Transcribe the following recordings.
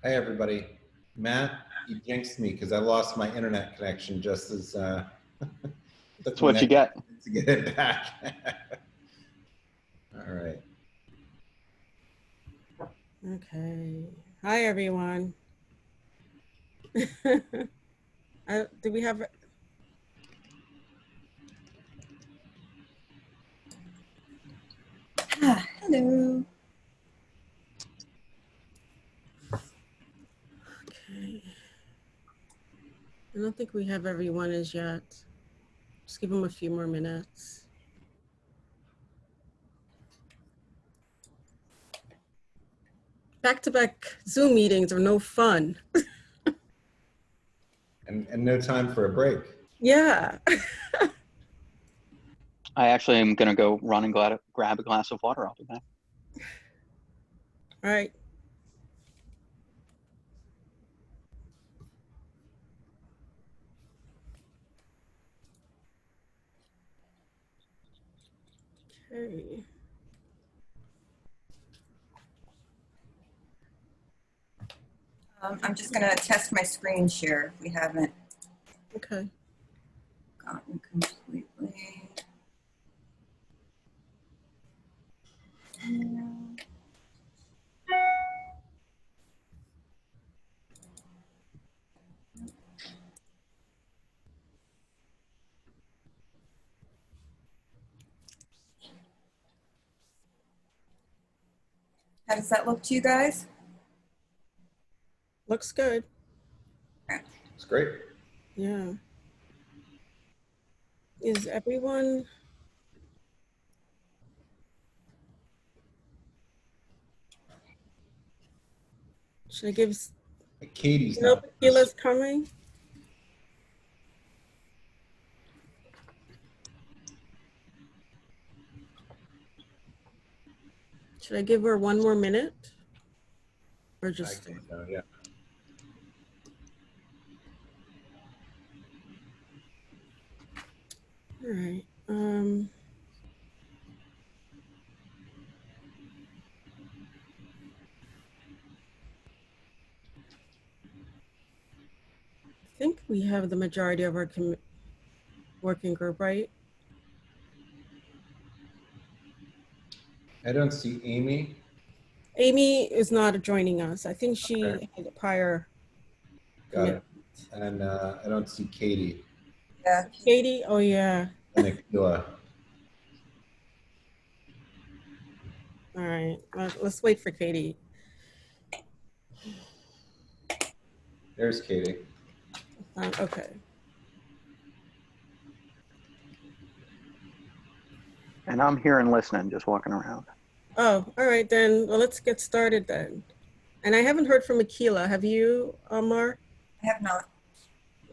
Hey, everybody. Matt, you jinxed me because I lost my internet connection just as That's what you get. To get it back. All right. Okay. Hi, everyone. Do we have... Hello. Okay. I don't think we have everyone as yet. Just give them a few more minutes. Back-to-back Zoom meetings are no fun. And no time for a break. Yeah. I actually am going to go run and grab a glass of water. I'll be back. All right. Okay. I'm just going to test my screen share. We haven't Okay. gotten completely. How does that look to you guys? Looks good. It's great. Yeah. Is everyone... Should I give... Katie's You know, not. Tequila's coming? Should I give her one more minute? Or just... I think so, yeah. All right. I think we have the majority of our working group, right? I don't see Amy. Amy is not joining us. I think she had a prior Got it. And I don't see Katie. Yeah. Katie, oh yeah. And Akila. All right, let's wait for Katie. There's Katie. Okay. And I'm here and listening, just walking around. Oh, all right then. Well, let's get started then. And I haven't heard from Akila. Have you, Mar? I have not.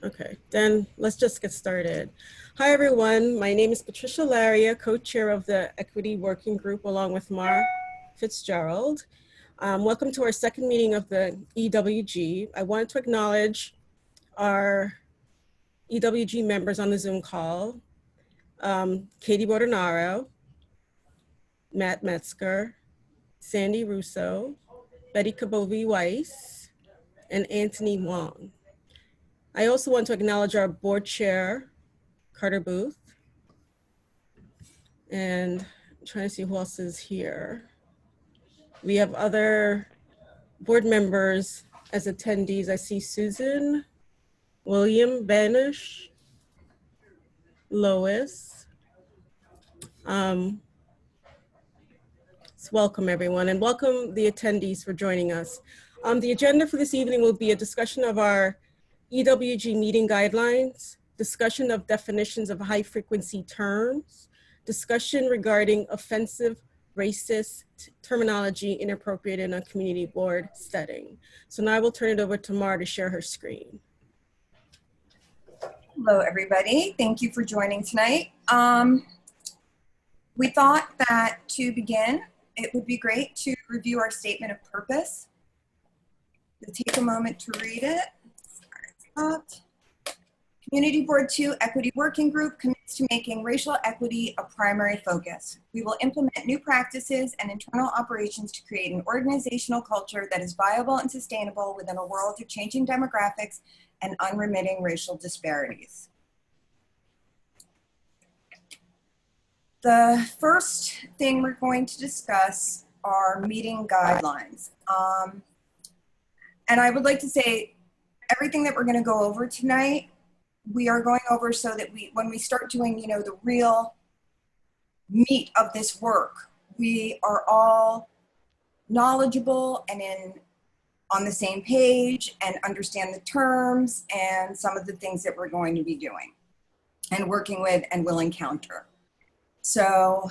Okay, then let's just get started. Hi, everyone. My name is Patricia Laria, co-chair of the Equity Working Group, along with Mar Fitzgerald. Welcome to our second meeting of the EWG. I wanted to acknowledge our EWG members on the Zoom call. Katie Bordenaro, Matt Metzger, Sandy Russo, Betty Kabovi-Weiss, and Anthony Wong. I also want to acknowledge our board chair, Carter Booth. And I'm trying to see who else is here. We have other board members as attendees. I see Susan, William Banish, Lois. So welcome everyone, and welcome the attendees for joining us. The agenda for this evening will be a discussion of our EWG meeting guidelines, discussion of definitions of high frequency terms, discussion regarding offensive racist terminology inappropriate in a community board setting. So now I will turn it over to Mar to share her screen. Hello, everybody. Thank you for joining tonight. We thought that to begin, it would be great to review our statement of purpose. We'll take a moment to read it. Can Community Board 2 Equity Working Group commits to making racial equity a primary focus. We will implement new practices and internal operations to create an organizational culture that is viable and sustainable within a world of changing demographics and unremitting racial disparities. The first thing we're going to discuss are meeting guidelines. And I would like to say everything that we're going to go over tonight, we are going over so that when we start doing, the real meat of this work, we are all knowledgeable and on the same page and understand the terms and some of the things that we're going to be doing and working with and will encounter. So,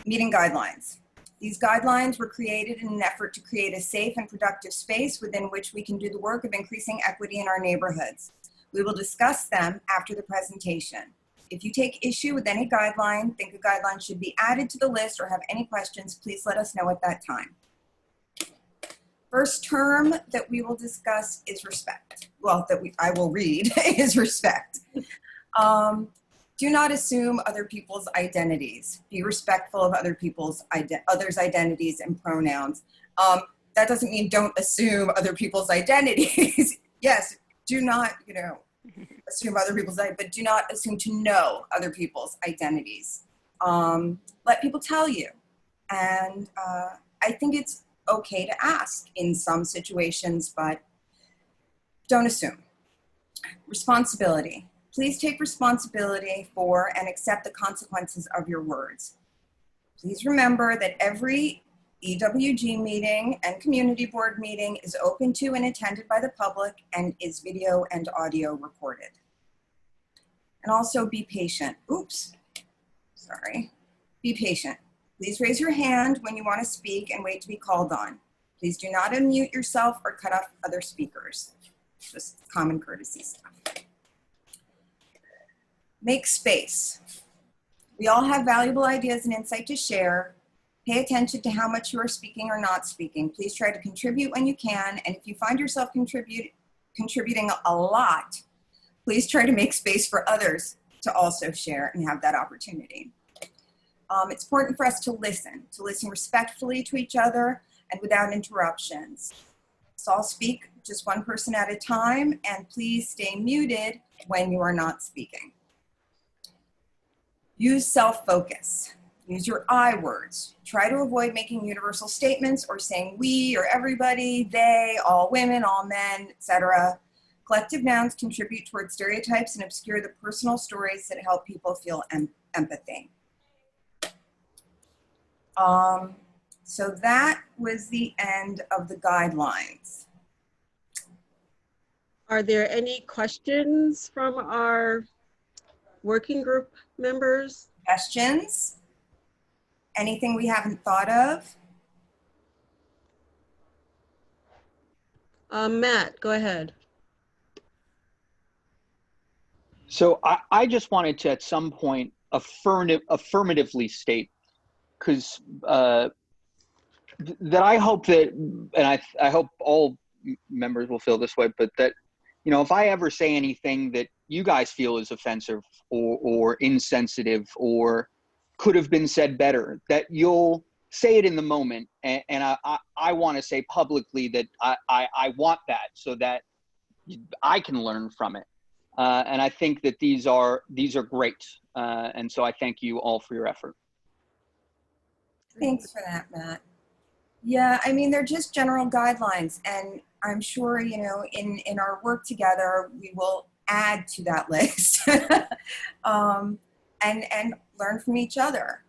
meeting guidelines. These guidelines were created in an effort to create a safe and productive space within which we can do the work of increasing equity in our neighborhoods. We will discuss them after the presentation. If you take issue with any guideline, think a guideline should be added to the list, or have any questions, please let us know at that time. First term that we will discuss is respect. Well, I will read is respect. Do not assume other people's identities. Be respectful of others' identities and pronouns. That doesn't mean don't assume other people's identities. Yes, do not, assume other people's identities, but do not assume to know other people's identities. Let people tell you. And I think it's okay to ask in some situations, but don't assume. Responsibility. Please take responsibility for and accept the consequences of your words. Please remember that every EWG meeting and community board meeting is open to and attended by the public and is video and audio recorded. And also be patient. Oops, sorry. Be patient. Please raise your hand when you want to speak and wait to be called on. Please do not unmute yourself or cut off other speakers. Just common courtesy stuff. Make space. We all have valuable ideas and insight to share. Pay attention to how much you are speaking or not speaking. Please try to contribute when you can. And if you find yourself contributing a lot, please try to make space for others to also share and have that opportunity. It's important for us to listen respectfully to each other and without interruptions. So I'll speak just one person at a time, and please stay muted when you are not speaking. Use self-focus. Use your I words. Try to avoid making universal statements or saying we or everybody, they, all women, all men, etc. Collective nouns contribute towards stereotypes and obscure the personal stories that help people feel empathy. So that was the end of the guidelines. Are there any questions from our working group members? Questions? Anything we haven't thought of? Matt, go ahead. So I just wanted to at some point affirmatively state, because that I hope that, and I hope all members will feel this way, but that, if I ever say anything that you guys feel is offensive or insensitive or could have been said better, that you'll say it in the moment. And I want to say publicly that I want that so that I can learn from it. And I think that these are great. And so I thank you all for your effort. Thanks for that, Matt. Yeah, I mean, they're just general guidelines, and I'm sure, in our work together, we will add to that list and learn from each other.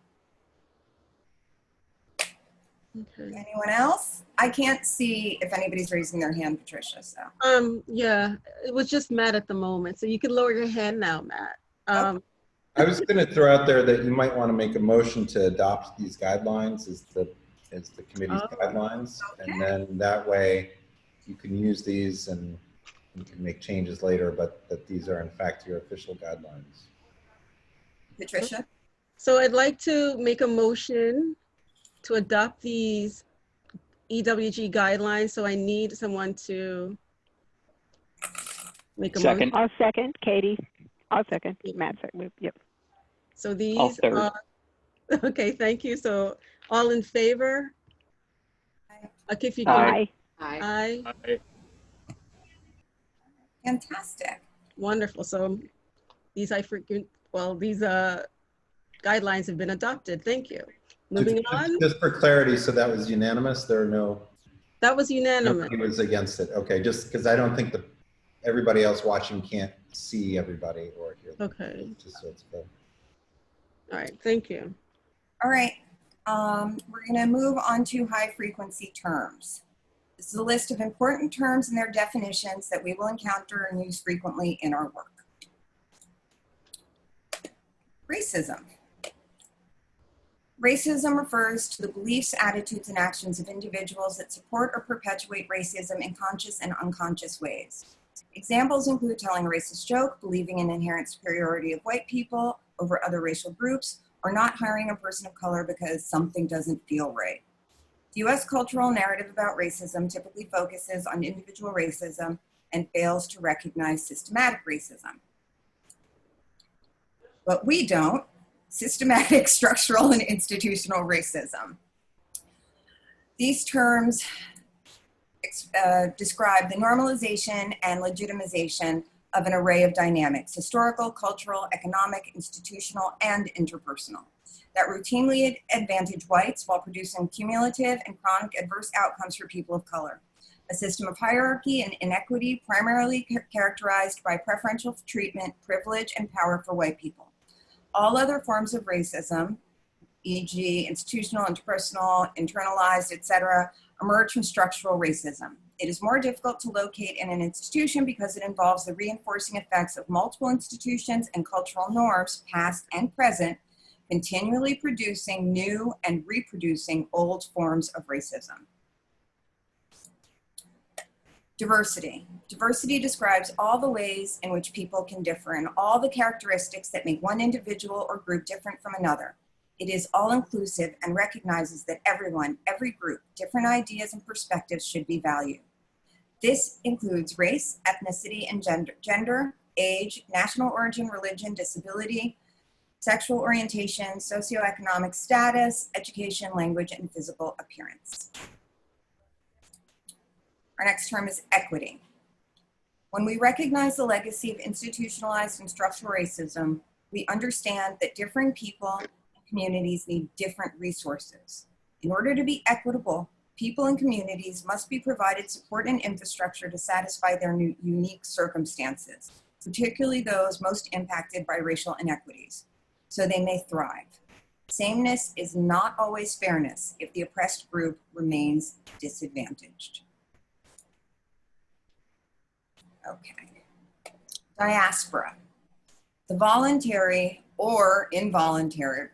Okay. Anyone else? I can't see if anybody's raising their hand, Patricia, so. Yeah, it was just Matt at the moment, so you can lower your hand now, Matt. I was going to throw out there that you might want to make a motion to adopt these guidelines as the committee's guidelines. Okay. And then that way you can use these and you can make changes later, but that these are in fact your official guidelines. Patricia? So I'd like to make a motion to adopt these EWG guidelines. So I need someone to make a motion. Second. I'll second, Katie. I'll second. Matt second. Yep. So I'll these third. are, okay, thank you. So all in favor? Okay, if you can. Aye. Aye. Fantastic. Wonderful. So these these guidelines have been adopted. Thank you. Moving on. Just for clarity, so that was unanimous. There are That was unanimous. nobody was against it. Okay, just because I don't think everybody else watching can't see everybody or hear them. Okay. Just so it's clear. All right. Thank you. All right. We're going to move on to high frequency terms. This is a list of important terms and their definitions that we will encounter and use frequently in our work. Racism. Racism refers to the beliefs, attitudes, and actions of individuals that support or perpetuate racism in conscious and unconscious ways. Examples include telling a racist joke, believing in inherent superiority of white people over other racial groups, or not hiring a person of color because something doesn't feel right. The U.S. cultural narrative about racism typically focuses on individual racism and fails to recognize systematic racism. But we don't. Systematic, structural, and institutional racism. These terms describe the normalization and legitimization of an array of dynamics: historical, cultural, economic, institutional, and interpersonal, that routinely advantage whites while producing cumulative and chronic adverse outcomes for people of color. A system of hierarchy and inequity primarily characterized by preferential treatment, privilege, and power for white people. All other forms of racism, e.g. institutional, interpersonal, internalized, etc., emerge from structural racism. It is more difficult to locate in an institution because it involves the reinforcing effects of multiple institutions and cultural norms, past and present, continually producing new and reproducing old forms of racism. Diversity. Diversity describes all the ways in which people can differ and all the characteristics that make one individual or group different from another. It is all-inclusive and recognizes that everyone, every group, different ideas and perspectives should be valued. This includes race, ethnicity, and gender, age, national origin, religion, disability, sexual orientation, socioeconomic status, education, language, and physical appearance. Our next term is equity. When we recognize the legacy of institutionalized and structural racism, we understand that different people and communities need different resources. In order to be equitable, people and communities must be provided support and infrastructure to satisfy their unique circumstances, particularly those most impacted by racial inequities, so they may thrive. Sameness is not always fairness if the oppressed group remains disadvantaged. Okay. Diaspora. The voluntary or involuntary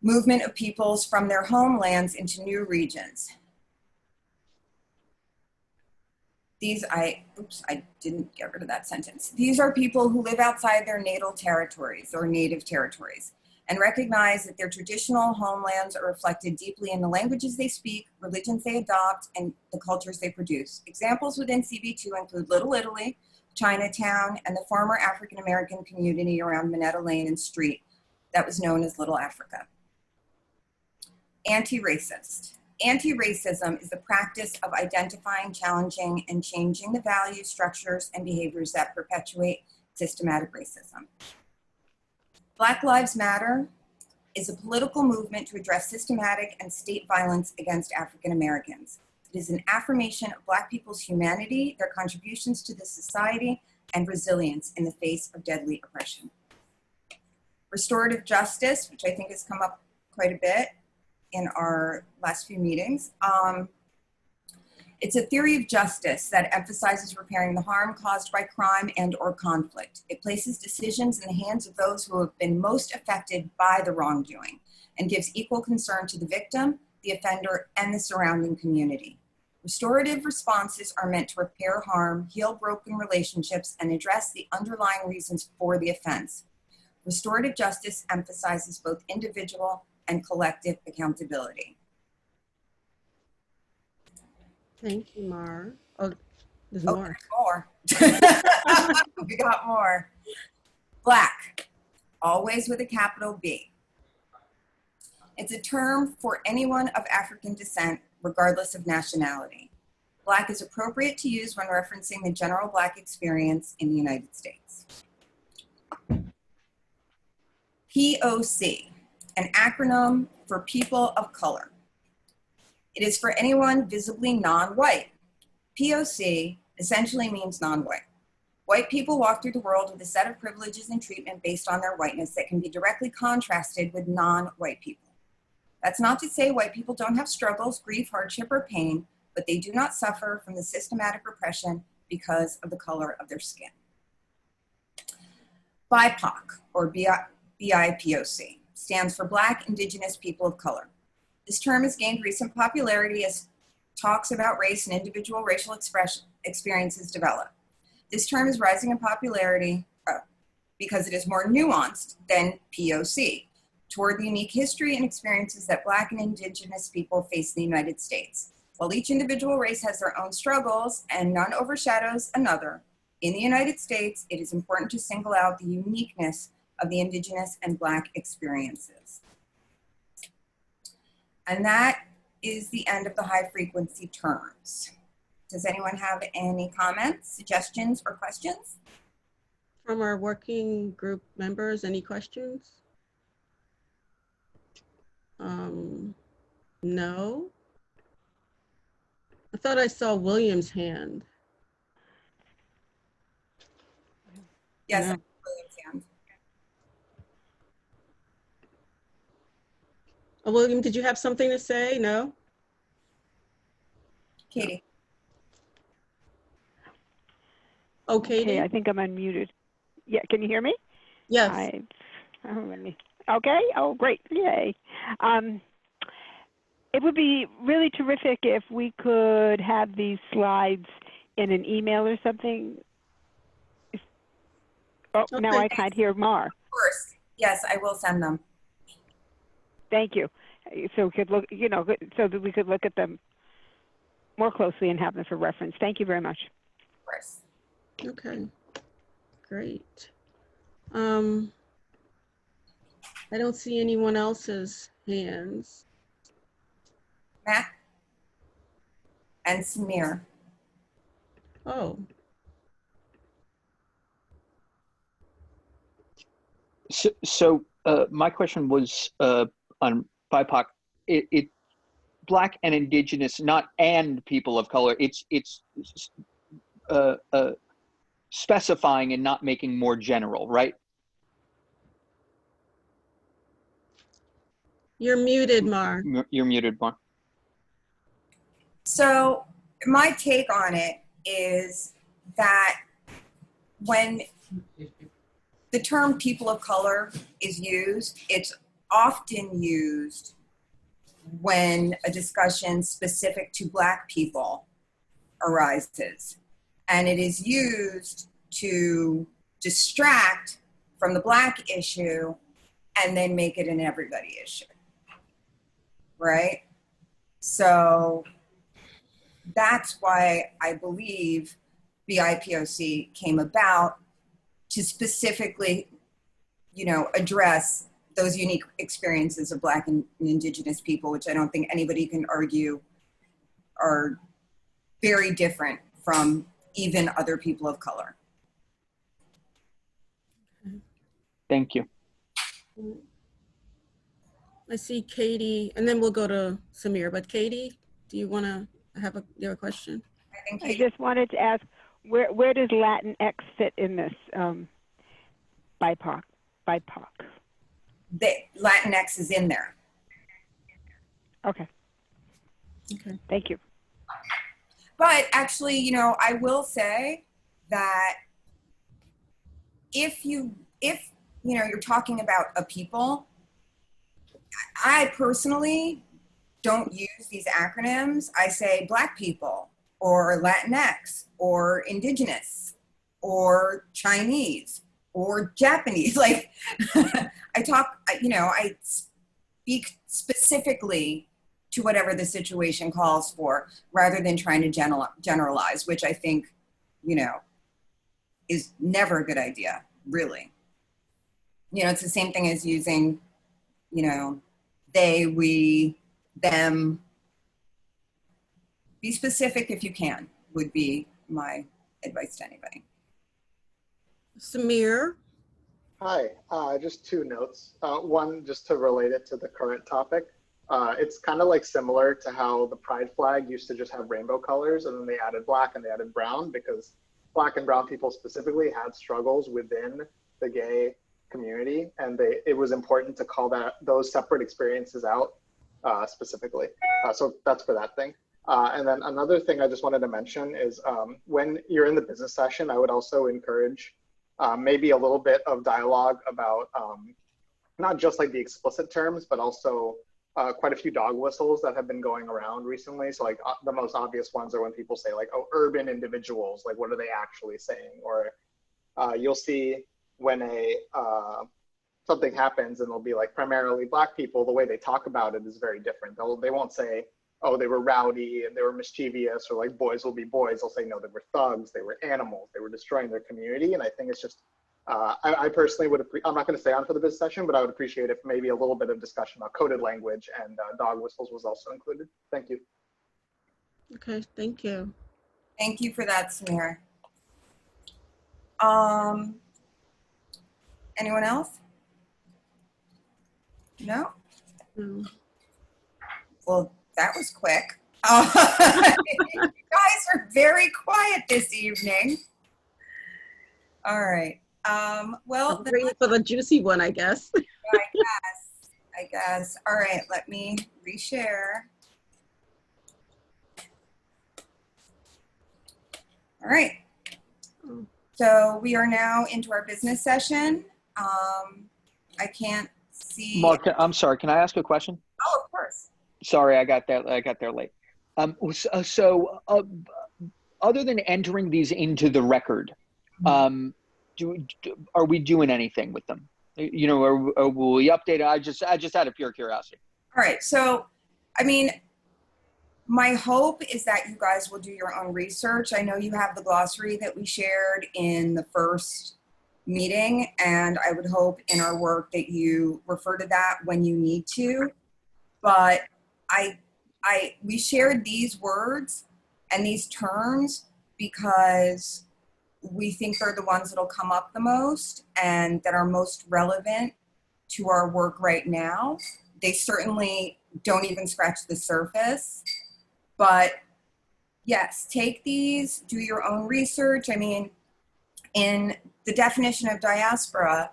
movement of peoples from their homelands into new regions. I didn't get rid of that sentence. These are people who live outside their natal territories or native territories and recognize that their traditional homelands are reflected deeply in the languages they speak, religions they adopt, and the cultures they produce. Examples within CB2 include Little Italy, Chinatown, and the former African-American community around Minetta Lane and Street that was known as Little Africa. Anti-racist. Anti-racism is the practice of identifying, challenging, and changing the values, structures, and behaviors that perpetuate systematic racism. Black Lives Matter is a political movement to address systematic and state violence against African Americans. It is an affirmation of Black people's humanity, their contributions to the society, and resilience in the face of deadly oppression. Restorative justice, which I think has come up quite a bit in our last few meetings. It's a theory of justice that emphasizes repairing the harm caused by crime and or conflict. It places decisions in the hands of those who have been most affected by the wrongdoing and gives equal concern to the victim, the offender, and the surrounding community. Restorative responses are meant to repair harm, heal broken relationships, and address the underlying reasons for the offense. Restorative justice emphasizes both individual and collective accountability. Thank you, Mar. Oh, there's Oh, more. there's more. We got more. Black, always with a capital B. It's a term for anyone of African descent, regardless of nationality. Black is appropriate to use when referencing the general Black experience in the United States. POC, an acronym for people of color. It is for anyone visibly non-white. POC essentially means non-white. White people walk through the world with a set of privileges and treatment based on their whiteness that can be directly contrasted with non-white people. That's not to say white people don't have struggles, grief, hardship, or pain, but they do not suffer from the systematic repression because of the color of their skin. BIPOC, or BIPOC, stands for Black, Indigenous, People of Color. This term has gained recent popularity as talks about race and individual racial experiences develop. This term is rising in popularity because it is more nuanced than POC, toward the unique history and experiences that Black and Indigenous people face in the United States. While each individual race has their own struggles and none overshadows another, in the United States, it is important to single out the uniqueness of the Indigenous and Black experiences. And that is the end of the high frequency terms. Does anyone have any comments, suggestions, or questions? From our working group members, any questions? No. I thought I saw William's hand. Yes, No. William's hand. William, did you have something to say? No? Katie. Oh, Katie? Okay, I think I'm unmuted. Yeah, can you hear me? Yes. Okay, oh, great, yay. It would be really terrific if we could have these slides in an email or something. Oh, Okay. now I can't hear Mar. Of course, yes, I will send them. Thank you. So we could look, you know, so that we could look at them more closely and have them for reference. Thank you very much. Of course. Okay, great. I don't see anyone else's hands. Matt and Samir. Oh, So my question was on BIPOC. It Black and Indigenous, not and people of color. It's specifying and not making more general, right? you're muted, Mar. You're muted, Mar. So my take on it is that when the term people of color is used, it's often used when a discussion specific to Black people arises. And it is used to distract from the Black issue and then make it an everybody issue, right? So that's why I believe BIPOC came about, to specifically, you know, address those unique experiences of Black and Indigenous people, which I don't think anybody can argue are very different from even other people of color. Thank you. I see Katie, and then we'll go to Samir. But Katie, do you want to have your question? I think I just wanted to ask, where does Latinx fit in this BIPOC? the Latinx is in there. Okay. Okay. Thank you. But actually, you know, I will say that if you know, you're talking about a people, I personally don't use these acronyms. I say Black people or Latinx or Indigenous or Chinese or Japanese. Like I talk, you know, I speak specifically to whatever the situation calls for, rather than trying to generalize, which I think, you know, is never a good idea, really. You know, it's the same thing as using, you know, they, we, them. Be specific if you can, would be my advice to anybody. Samir? Hi, just two notes. One, just to relate it to the current topic. It's kind of like similar to how the pride flag used to just have rainbow colors, and then they added black and they added brown, because black and brown people specifically had struggles within the gay community, and it was important to call those separate experiences out specifically. So that's for that thing. And then another thing I just wanted to mention is when you're in the business session, I would also encourage maybe a little bit of dialogue about not just like the explicit terms, but also quite a few dog whistles that have been going around recently. So like the most obvious ones are when people say like, oh, urban individuals, like what are they actually saying? Or you'll see when something happens and they'll be like primarily Black people, the way they talk about it is very different. They won't say, oh, they were rowdy and they were mischievous, or like boys will be boys. They'll say, no, they were thugs, they were animals, they were destroying their community. And I think it's just, I personally would, I'm not going to stay on for the business session, but I would appreciate if maybe a little bit of discussion about coded language and dog whistles was also included. Thank you. Okay, thank you. Thank you for that, Samir. Anyone else? No? No. Well, that was quick. You guys are very quiet this evening. All right. Well, I'm waiting for the juicy one, I guess. I guess. All right, let me reshare. All right. So we are now into our business session. I can't see. Mark, I'm sorry. Can I ask a question? Oh, of course. Sorry, I got there late. Other than entering these into the record, are we doing anything with them? You know, or will we update it? I just out of pure curiosity. All right. So, I mean, my hope is that you guys will do your own research. I know you have the glossary that we shared in the first meeting, and I would hope in our work that you refer to that when you need to. But we shared these words and these terms because we think they're the ones that'll come up the most and that are most relevant to our work right now. They certainly don't even scratch the surface, but yes, take these, do your own research. I mean, in the definition of diaspora,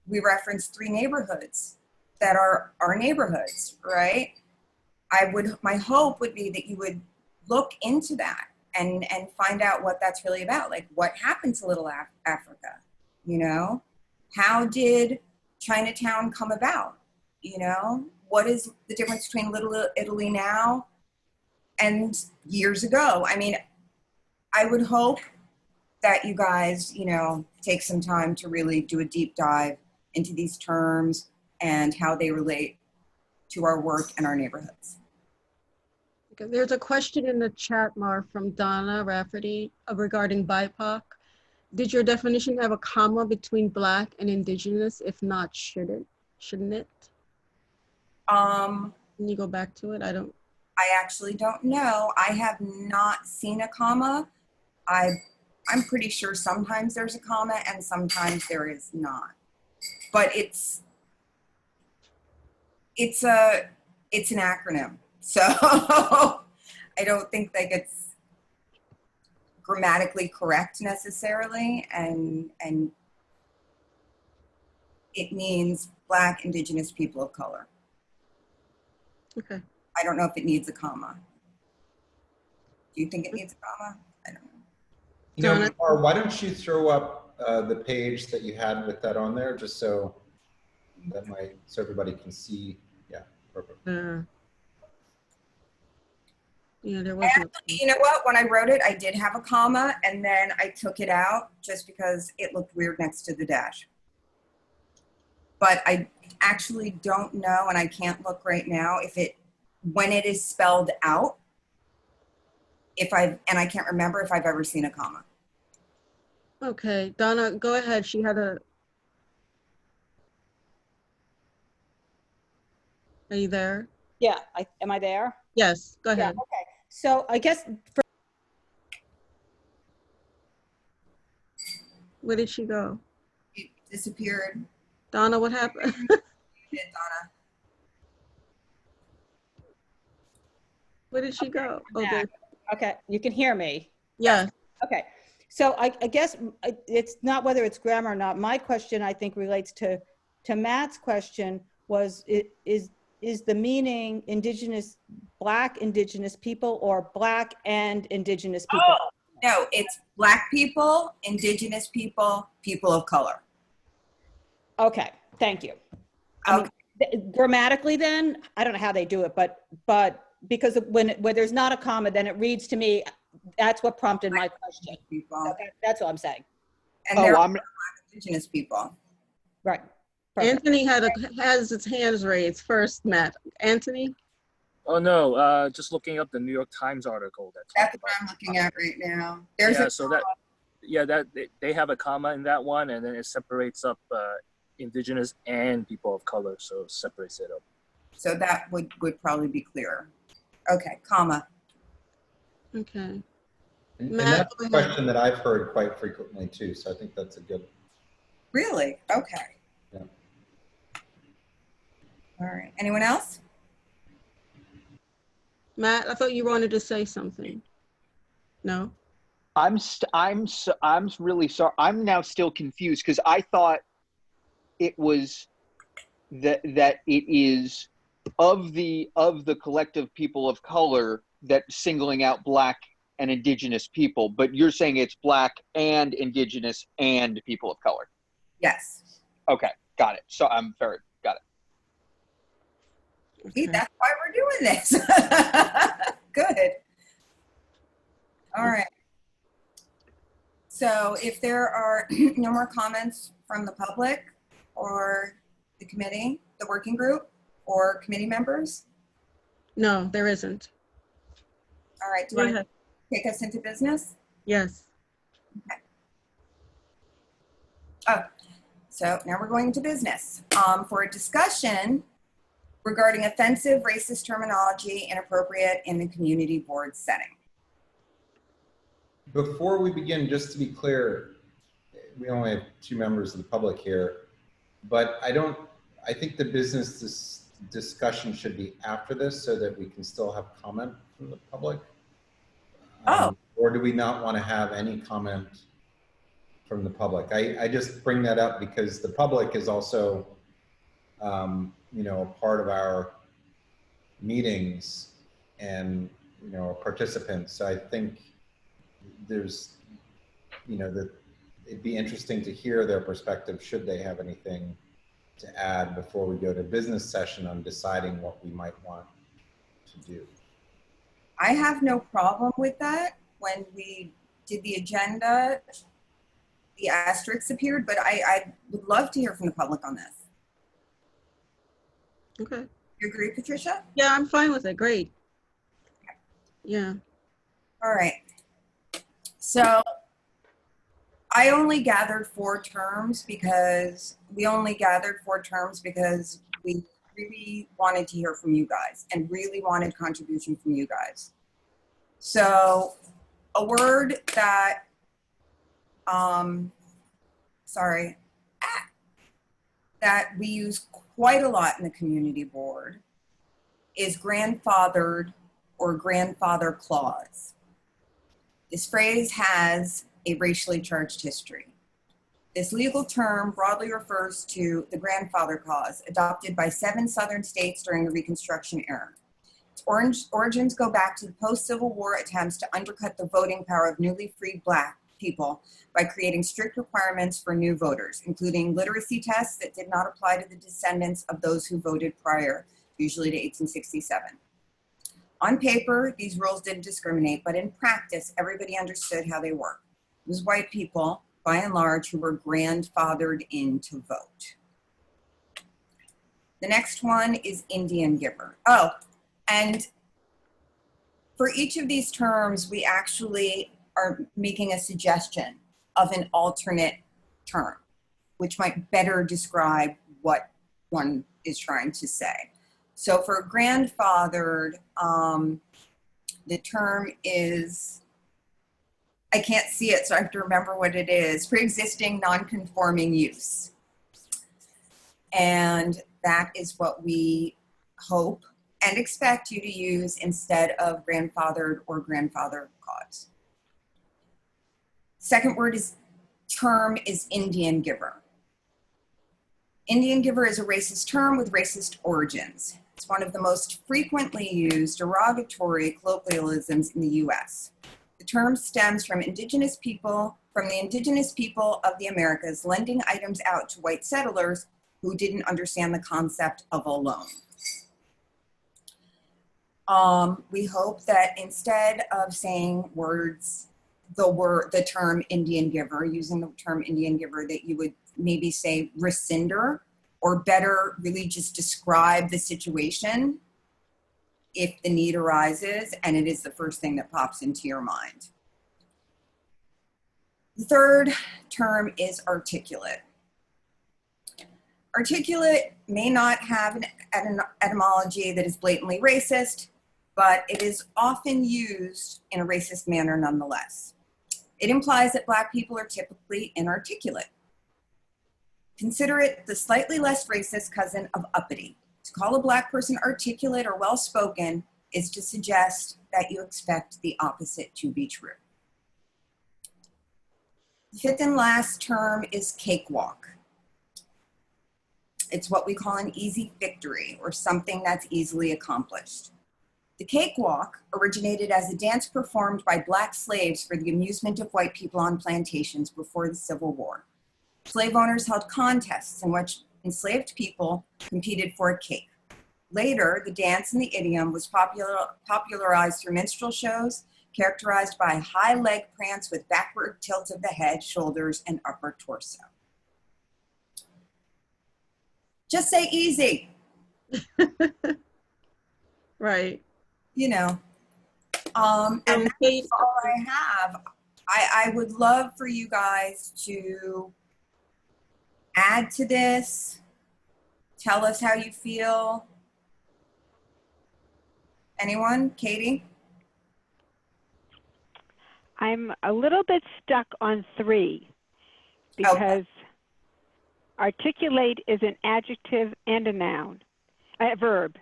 we reference 3 neighborhoods that are our neighborhoods, right? My hope would be that you would look into that and find out what that's really about. Like, what happened to Little Africa? You know, how did Chinatown come about? You know, what is the difference between Little Italy now and years ago? I mean, I would hope that you guys, you know, take some time to really do a deep dive into these terms and how they relate to our work and our neighborhoods. Okay, there's a question in the chat, Mar, from Donna Rafferty regarding BIPOC. Did your definition have a comma between Black and Indigenous? If not, shouldn't it? Can you go back to it? I actually don't know. I have not seen a comma. I'm pretty sure sometimes there's a comma and sometimes there is not. But it's an acronym. So I don't think that it's grammatically correct necessarily, and it means Black, Indigenous, people of color. Okay. I don't know if it needs a comma. Do you think it needs a comma? I don't know. You know, or why don't you throw up the page that you had with that on there, just so everybody can see. Yeah, perfect. Yeah, there was. You know what? When I wrote it, I did have a comma, and then I took it out just because it looked weird next to the dash. But I actually don't know, and I can't look right now when it is spelled out. And I can't remember if I've ever seen a comma. Okay, Donna, go ahead. She had Are you there? Yeah, am I there? Yes, go Yeah, ahead. okay. So I guess, Where did she go? It disappeared. Donna, what happened? Did Donna? Where did she go? Oh, back. there. Okay, you can hear me. Yes. Okay, so I guess it's not whether it's grammar or not. My question, I think, relates to Matt's question was, is the meaning indigenous, Black indigenous people, or Black and indigenous people? Oh, no, it's Black people, indigenous people, people of color. Okay, thank you. I mean, grammatically then, I don't know how they do it, but because when there's not a comma, then it reads to me, that's what prompted my question. People. That's all I'm saying. And they're Black indigenous people. Right. Perfect. Anthony has his hands raised first, Matt. Anthony? Oh no, just looking up the New York Times article that That's what I'm looking at right now. There's they have a comma in that one, and then it separates up indigenous and people of color, so it separates it up. So that would probably be clearer. Okay, comma. Okay. And Matt, that's a question that I've heard quite frequently too, so I think that's a good. Really? Okay. Yeah. All right. Anyone else? Matt, I thought you wanted to say something. No? I'm really sorry. I'm now still confused because I thought it was that it is of the collective people of color that singling out Black and indigenous people, but you're saying it's Black and indigenous and people of color. Yes. Okay, got it. So got it. See, that's why we're doing this. Good. All right. So if there are no more comments from the public or the committee, the working group, or committee members? No, there isn't. All right. Do you want to take us into business? Yes. Okay. Oh, so now we're going into business for a discussion regarding offensive racist terminology inappropriate in the community board setting. Before we begin, just to be clear, we only have 2 members of the public here, but I think the business discussion should be after this so that we can still have comment from the public. Or do we not want to have any comment from the public? I just bring that up because the public is also, you know, part of our meetings and, you know, participants. So I think there's, you know, that it'd be interesting to hear their perspective should they have anything to add before we go to business session on deciding what we might want to do. I have no problem with that. When we did the agenda, the asterisks appeared, but I would love to hear from the public on this. Okay. You agree, Patricia? Yeah, I'm fine with it. Great. Okay. Yeah. All right. So I only gathered 4 terms because we really wanted to hear from you guys and really wanted contribution from you guys. So a word that, that we use quite a lot in the community board is grandfathered or grandfather clause. This phrase has a racially charged history. This legal term broadly refers to the grandfather clause adopted by 7 southern states during the Reconstruction era. Its origins go back to the post-Civil War attempts to undercut the voting power of newly freed Black people by creating strict requirements for new voters, including literacy tests that did not apply to the descendants of those who voted prior, usually to 1867. On paper, these rules didn't discriminate, but in practice, everybody understood how they work. It was white people, by and large, who were grandfathered in to vote. The next one is Indian giver. Oh, and for each of these terms, we actually are making a suggestion of an alternate term, which might better describe what one is trying to say. So for grandfathered, the term is, I can't see it, so I have to remember what it is, pre-existing non-conforming use. And that is what we hope and expect you to use instead of grandfathered or grandfather cause. Second term is Indian giver. Indian giver is a racist term with racist origins. It's one of the most frequently used derogatory colloquialisms in the US. The term stems from the indigenous people of the Americas lending items out to white settlers who didn't understand the concept of a loan. We hope that instead of saying the term Indian giver, using the term Indian giver, that you would maybe say rescinder, or better really just describe the situation if the need arises and it is the first thing that pops into your mind. The third term is articulate. Articulate may not have an etymology that is blatantly racist, but it is often used in a racist manner nonetheless. It implies that Black people are typically inarticulate. Consider it the slightly less racist cousin of uppity. To call a Black person articulate or well-spoken is to suggest that you expect the opposite to be true. The fifth and last term is cakewalk. It's what we call an easy victory, or something that's easily accomplished. The cakewalk originated as a dance performed by Black slaves for the amusement of white people on plantations before the Civil War. Slave owners held contests in which enslaved people competed for a cake. Later, the dance and the idiom was popularized through minstrel shows, characterized by high leg prance with backward tilt of the head, shoulders, and upper torso. Just say easy. Right. You know, and that's all I have. I would love for you guys to add to this, tell us how you feel. Anyone? Katie? I'm a little bit stuck on 3 because articulate is an adjective and a noun, a verb,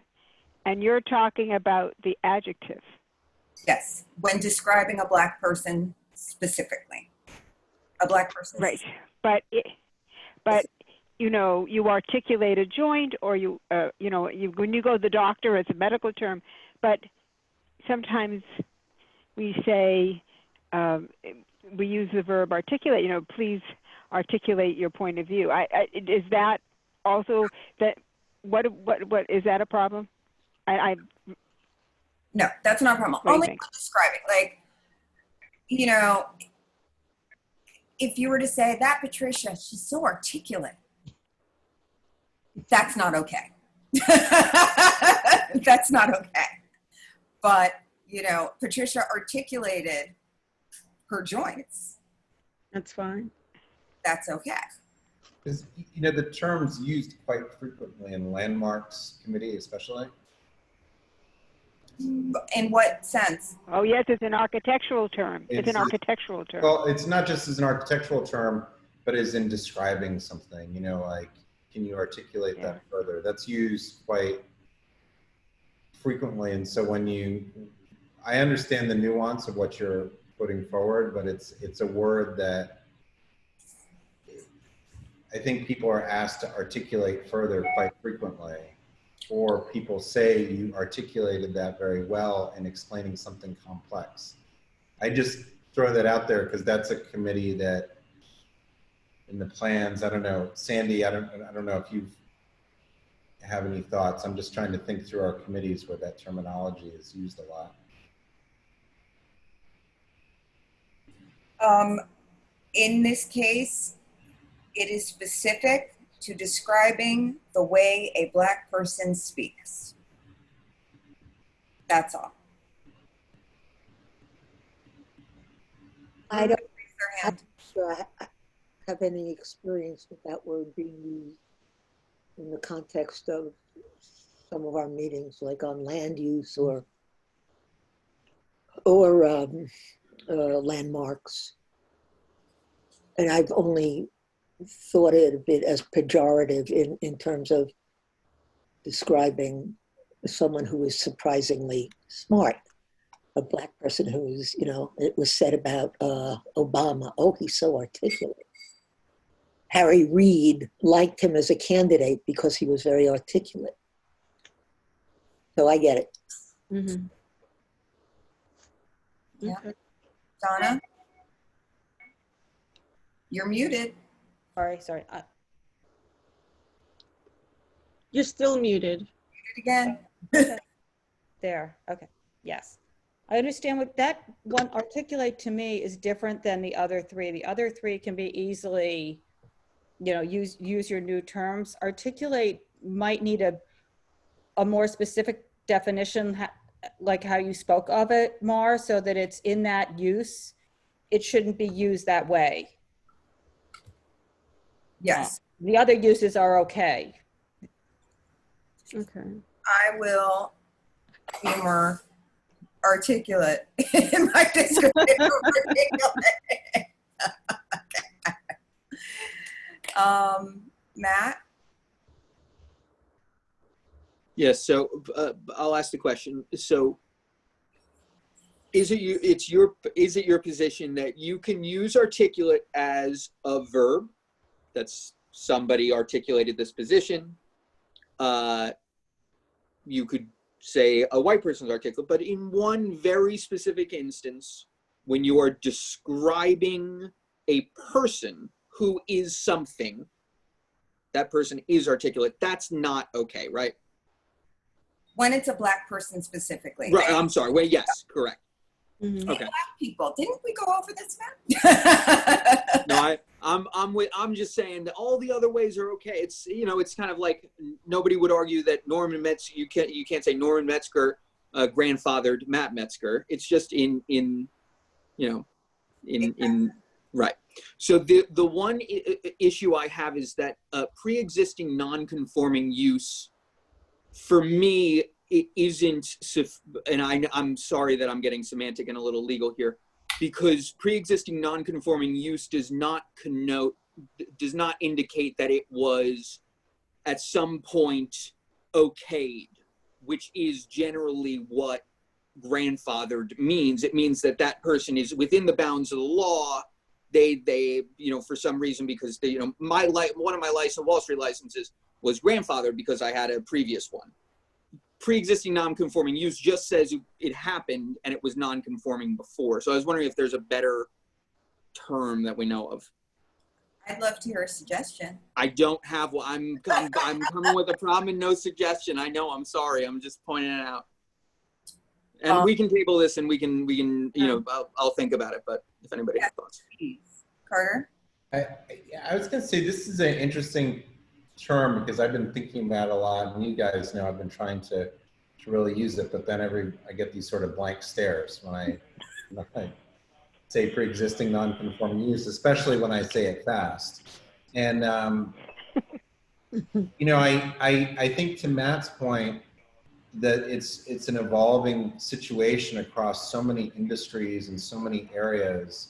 and you're talking about the adjective. Yes, when describing a Black person specifically. A Black person. Right, but you know, you articulate a joint, or you know, when you go to the doctor, it's a medical term, but sometimes we say, we use the verb articulate, you know, please articulate your point of view. Is that also that, what is that a problem? No, that's not a problem. Only when describing, like, you know, if you were to say that Patricia, she's so articulate, that's not okay. That's not okay. But, you know, Patricia articulated her joints. That's fine. That's okay. Because, you know, the term's used quite frequently in landmarks committee, especially. In what sense? Oh, yes, it's an architectural term. It's an architectural term. Well, it's not just as an architectural term, but as in describing something, you know, like, can you articulate that further? That's used quite frequently. And so when I understand the nuance of what you're putting forward, but it's a word that I think people are asked to articulate further quite frequently. Or people say you articulated that very well in explaining something complex. I just throw that out there because that's a committee that in the plans, I don't know, Sandy, I don't know if you have any thoughts. I'm just trying to think through our committees where that terminology is used a lot. In this case, it is specific to describing the way a Black person speaks. That's all. I don't have any experience with that word being used in the context of some of our meetings, like on land use or landmarks. And I've only thought it a bit as pejorative in terms of describing someone who is surprisingly smart. A Black person who's, you know, it was said about Obama, oh, he's so articulate. Harry Reid liked him as a candidate because he was very articulate. So I get it. Mm-hmm. Yeah. Okay. Donna? You're muted. Sorry. You're still muted. Muted again. There, okay, yes. I understand what that one articulate to me is different than the other three. The other three can be easily, you know, use your new terms. Articulate might need a more specific definition, like how you spoke of it, Mar, so that it's in that use. It shouldn't be used that way. Yes. The other uses are okay. Okay. I will be more articulate in my description of articulate. Matt? Yes, so I'll ask the question. So is it your position that you can use articulate as a verb? That's somebody articulated this position. You could say a white person's articulate, but in one very specific instance, when you are describing a person who is something, that person is articulate. That's not okay, right? When it's a Black person specifically. Right. I'm sorry. Well, yes, correct. Mm-hmm. Okay. Black people. Didn't we go over this, Matt? No, I'm just saying that all the other ways are okay. It's, you know, it's kind of like nobody would argue that Norman Metzger, you can't say Norman Metzger grandfathered Matt Metzger. It's just in right. So the one issue I have is that pre-existing non-conforming use, for me, it isn't, and I'm sorry that I'm getting semantic and a little legal here, because pre-existing non-conforming use does not indicate that it was at some point okayed, which is generally what grandfathered means. It means that that person is within the bounds of the law. They you know, for some reason, because they, you know, one of my Wall Street licenses was grandfathered because I had a previous one. Pre-existing non-conforming use just says it happened and it was non-conforming before. So I was wondering if there's a better term that we know of. I'd love to hear a suggestion. I don't have one. I'm coming with a problem and no suggestion. I know. I'm sorry. I'm just pointing it out. And we can table this and we can you know, I'll think about it. But if anybody has thoughts, Carter. I was going to say this is an interesting term because I've been thinking about it a lot, and you guys know I've been trying to really use it, but then I get these sort of blank stares when I say pre-existing non-conforming use, especially when I say it fast. And you know, I think to Matt's point that it's an evolving situation across so many industries and so many areas,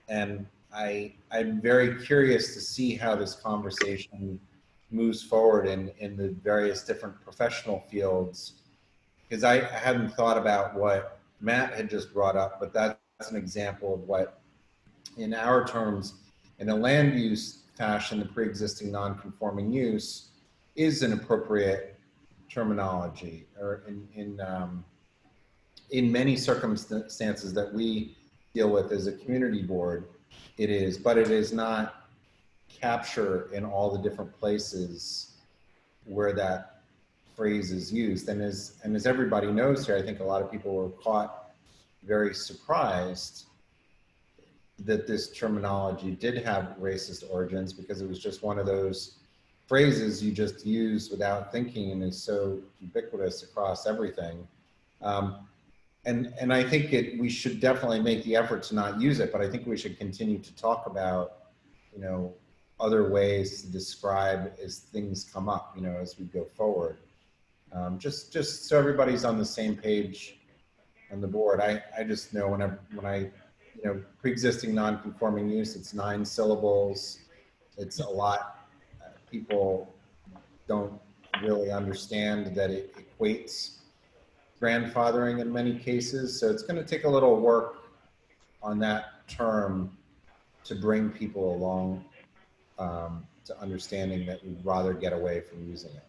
and I'm very curious to see how this conversation moves forward in the various different professional fields, because I hadn't thought about what Matt had just brought up, but that's an example of what, in our terms, in a land use fashion, the pre-existing non-conforming use is an appropriate terminology, or in many circumstances that we deal with as a community board, it is, but it is not capture in all the different places where that phrase is used. And as everybody knows here, I think a lot of people were caught very surprised that this terminology did have racist origins, because it was just one of those phrases you just use without thinking and is so ubiquitous across everything. And I think we should definitely make the effort to not use it, but I think we should continue to talk about, you know, other ways to describe as things come up, you know, as we go forward. Just so everybody's on the same page on the board. I just know when I, pre-existing non-conforming use, it's 9 syllables. It's a lot. People don't really understand that it equates grandfathering in many cases. So it's going to take a little work on that term to bring people along to understanding that we'd rather get away from using it.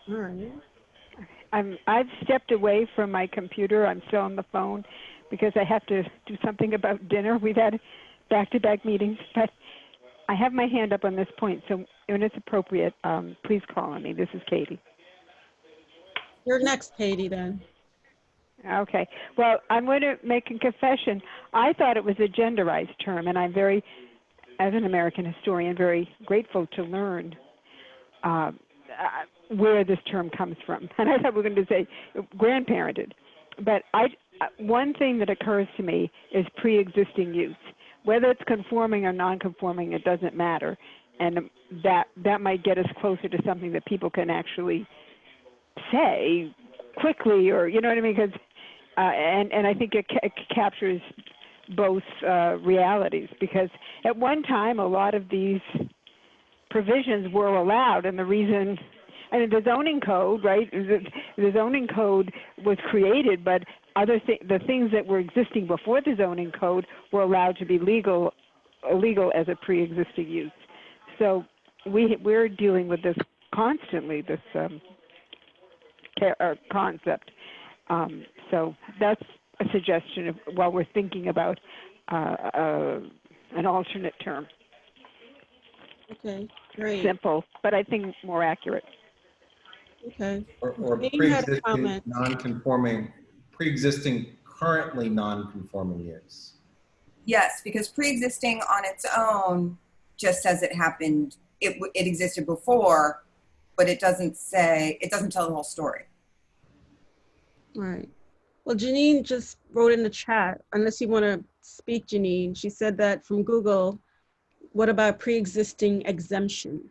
All right. I've stepped away from my computer. I'm still on the phone because I have to do something about dinner. We've had back-to-back meetings, but I have my hand up on this point. So when it's appropriate, please call on me. This is Katie. You're next, Katie, then. Okay. Well, I'm going to make a confession. I thought it was a genderized term, and I'm very, as an American historian, very grateful to learn where this term comes from. And I thought we were going to say grandparented. But one thing that occurs to me is pre-existing use. Whether it's conforming or non-conforming, it doesn't matter. And that might get us closer to something that people can actually say quickly, or, you know what I mean? Because, and I think it captures both realities, because at one time, a lot of these provisions were allowed, and the reason, I mean, the zoning code, right? The zoning code was created, but the things that were existing before the zoning code were allowed to be illegal as a pre-existing use. So we're dealing with this constantly, this concept. So that's a suggestion of, while we're thinking about an alternate term. Okay, great. Simple, but I think more accurate. Okay. Or pre-existing non-conforming, pre-existing currently non-conforming use. Yes, because pre-existing on its own just says it happened, it existed before, but it doesn't tell the whole story. Right. Well, Janine just wrote in the chat, unless you want to speak, Janine. She said that from Google, what about pre-existing exemption?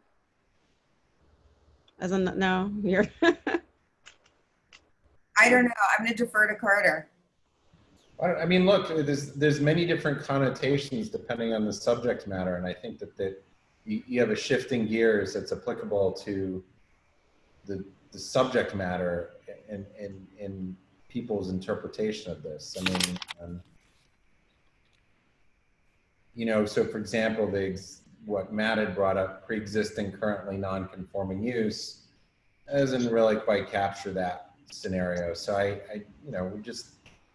As I'm not now here. I don't know. I'm going to defer to Carter. I mean, look, there's many different connotations depending on the subject matter, and I think that you have a shifting gears that's applicable to the subject matter in people's interpretation of this. I mean, so for example, what Matt had brought up, pre-existing currently non-conforming use, doesn't really quite capture that scenario. So I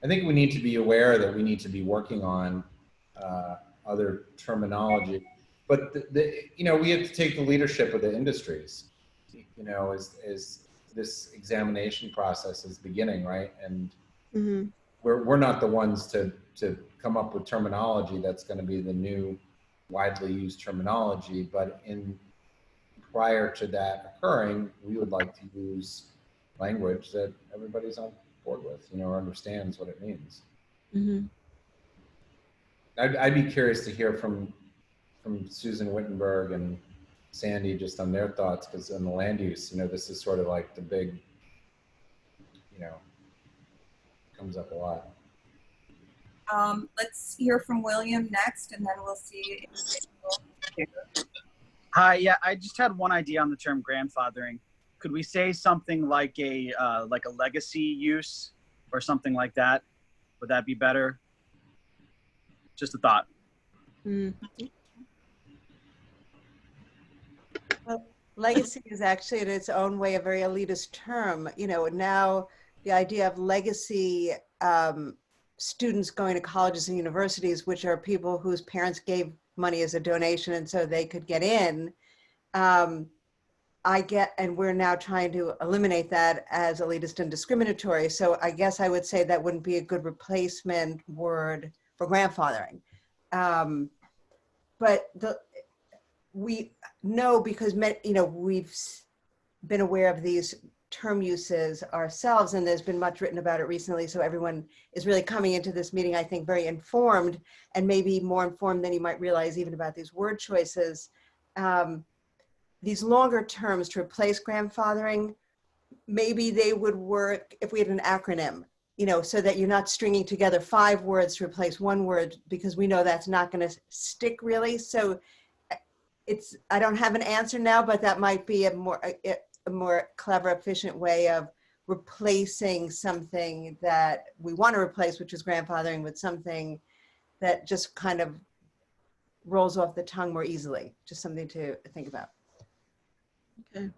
think we need to be aware that we need to be working on other terminology, but we have to take the leadership of the industries, as this examination process is beginning, right? And we're not the ones to come up with terminology that's going to be the new widely used terminology, but prior to that occurring, we would like to use language that everybody's on board with, or understands what it means. I'd be curious to hear from Susan Wittenberg and Sandy just on their thoughts, because in the land use, this is sort of like the big, comes up a lot. Let's hear from William next, and then we'll see. Hi, yeah, I just had one idea on the term grandfathering. Could we say something like a legacy use or something like that? Would that be better? Just a thought. Well, legacy is actually in its own way a very elitist term. Now the idea of legacy students going to colleges and universities, which are people whose parents gave money as a donation and so they could get in, and we're now trying to eliminate that as elitist and discriminatory. So I guess I would say that wouldn't be a good replacement word for grandfathering. But we know, because we've been aware of these term uses ourselves, and there's been much written about it recently, so everyone is really coming into this meeting, I think, very informed, and maybe more informed than you might realize even about these word choices. these longer terms to replace grandfathering, maybe they would work if we had an acronym, you know, so that you're not stringing together 5 words to replace 1 word, because we know that's not going to stick really. So it's, I don't have an answer now, but that might be a more clever, efficient way of replacing something that we want to replace, which is grandfathering, with something that just kind of rolls off the tongue more easily. Just something to think about. Okay,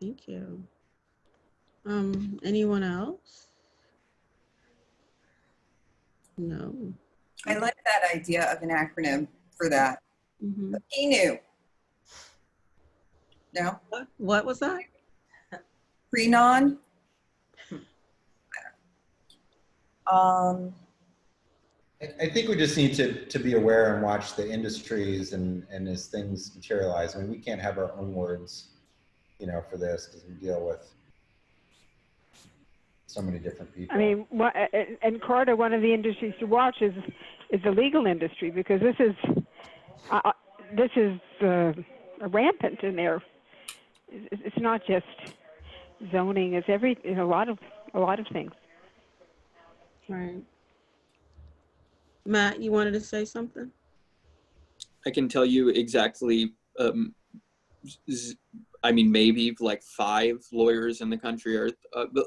thank you. Anyone else? No. I like that idea of an acronym for that. Mm-hmm. PNU. No? What was that? Pre-non. I think we just need to be aware and watch the industries and as things materialize. I mean, we can't have our own words, you know, for this because we deal with so many different people. I mean, and Carter, one of the industries to watch is the legal industry, because this is rampant in there. It's not just zoning; it's a lot of things. Right. Matt, you wanted to say something? I can tell you exactly. I mean, maybe like 5 lawyers in the country are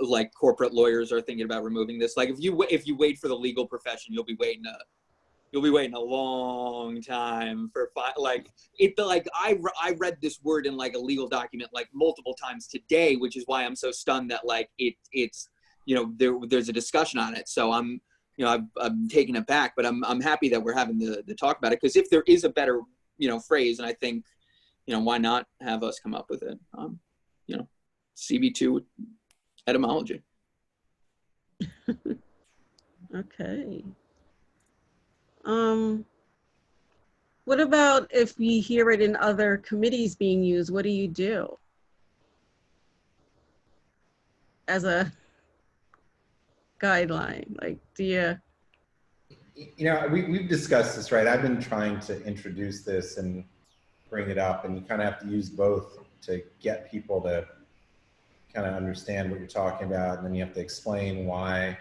like corporate lawyers are thinking about removing this. Like if you wait for the legal profession, you'll be waiting a long time for like it. Like I read this word in like a legal document like multiple times today, which is why I'm so stunned that like it's you know there's a discussion on it. So I'm taken aback, but I'm happy that we're having the talk about it, because if there is a better phrase, and I think why not have us come up with it? CB2 etymology. Okay. What about if we hear it in other committees being used? What do you do as a guideline? Like, do you? We've discussed this, right? I've been trying to introduce this and bring it up, and you kind of have to use both to get people to kind of understand what you're talking about, and then you have to explain why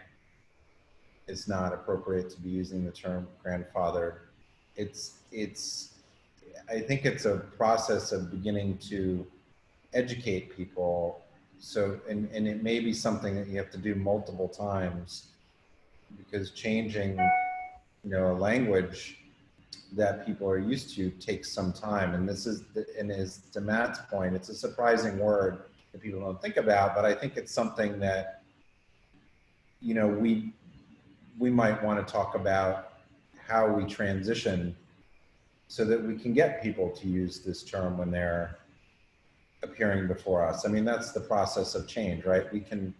it's not appropriate to be using the term grandfather. I think it's a process of beginning to educate people. So, and it may be something that you have to do multiple times, because changing, a language that people are used to takes some time. And this is, and as to Matt's point, it's a surprising word that people don't think about, but I think it's something that, we might want to talk about how we transition so that we can get people to use this term when they're appearing before us. I mean, that's the process of change, right? We can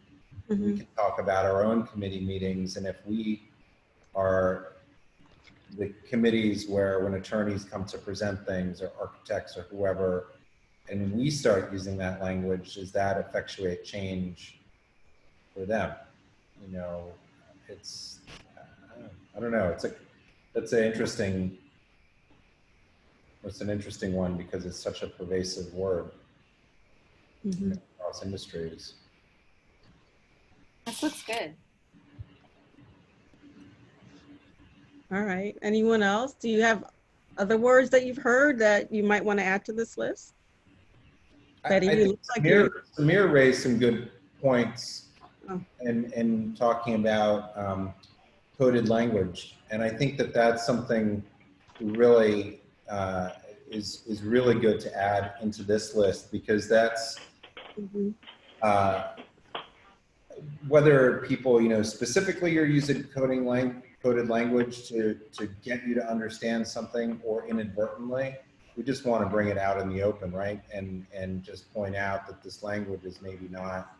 talk about our own committee meetings, and if we are the committees where when attorneys come to present things, or architects or whoever, and we start using that language, does that effectuate change for them? It's, I don't know. It's an interesting one, because it's such a pervasive word across industries. This looks good. All right. Anyone else? Do you have other words that you've heard that you might want to add to this list? I think Samir raised some good points in talking about coded language, and I think that that's something really is really good to add into this list, because that's whether people specifically are using coded language to get you to understand something, or inadvertently. We just want to bring it out in the open, right? And just point out that this language is maybe not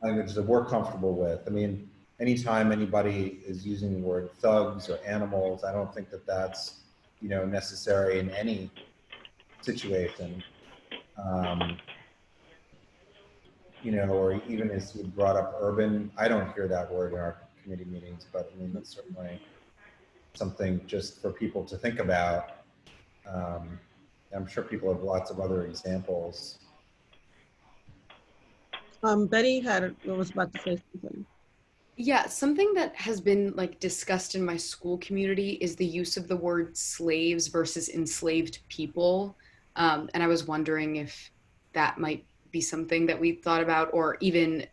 language that we're comfortable with. I mean, anytime anybody is using the word thugs or animals, I don't think that that's necessary in any situation. Or even as you brought up urban, I don't hear that word in our committee meetings, but I mean, that's certainly something just for people to think about I'm sure people have lots of other examples. Betty was about to say something. Yeah, something that has been like discussed in my school community is the use of the word slaves versus enslaved people. And I was wondering if that might be something that we thought about, or even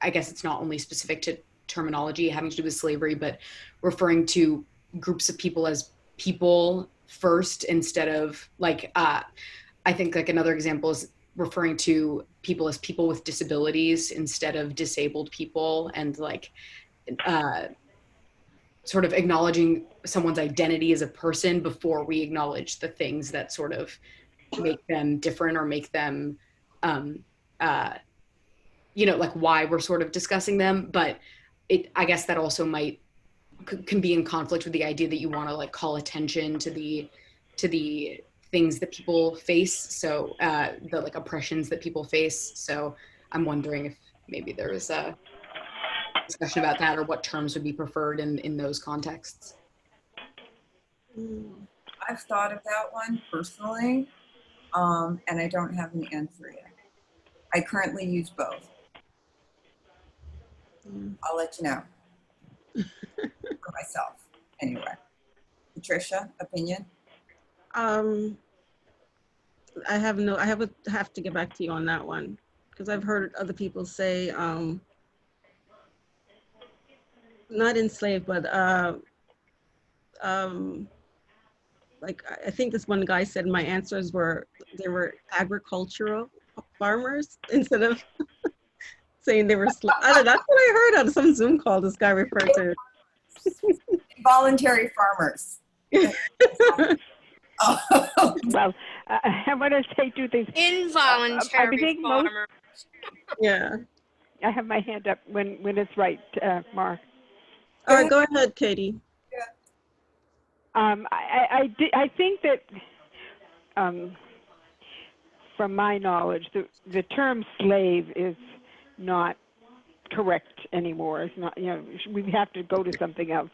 I guess it's not only specific to terminology having to do with slavery, but referring to groups of people as people first instead of like, I think like another example is referring to people as people with disabilities instead of disabled people, and like sort of acknowledging someone's identity as a person before we acknowledge the things that sort of make them different or make them you know, like why we're sort of discussing them. But I guess that also can be in conflict with the idea that you want to like call attention to the things that people face, so the like oppressions that people face. So I'm wondering if maybe there was a discussion about that, or what terms would be preferred in those contexts. I've thought of that one personally, and I don't have an answer yet. I currently use both. I'll let you know. For myself, anyway. Patricia, opinion? I would have to get back to you on that one, because I've heard other people say, not enslaved, but like I think this one guy said my answers were, they were agricultural farmers instead of saying they were I don't know, that's what I heard on some Zoom call this guy referred to. Voluntary farmers. Well, I want to say two things. Involuntary farmers. Yeah. I have my hand up when it's right, Mark. All right, go ahead, Katie. I think that, from my knowledge, the term slave is not correct anymore. It's not, you know, we have to go to something else.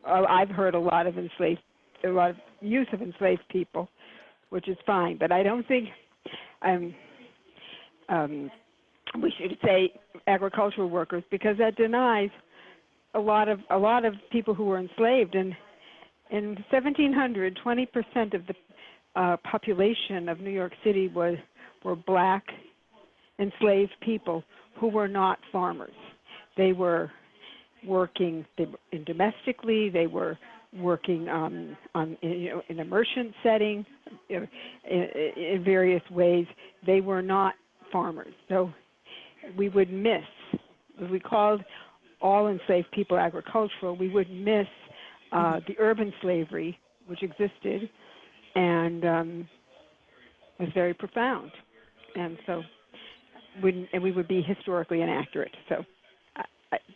I've heard a lot of use of enslaved people, which is fine, but I don't think we should say agricultural workers, because that denies a lot of people who were enslaved. And in 1700, 20% of the population of New York City were black enslaved people who were not farmers. They were working domestically. They were working in a merchant setting, in various ways. They were not farmers. So we would miss, if we called all enslaved people agricultural, we would miss the urban slavery which existed and was very profound. And so we would be historically inaccurate. So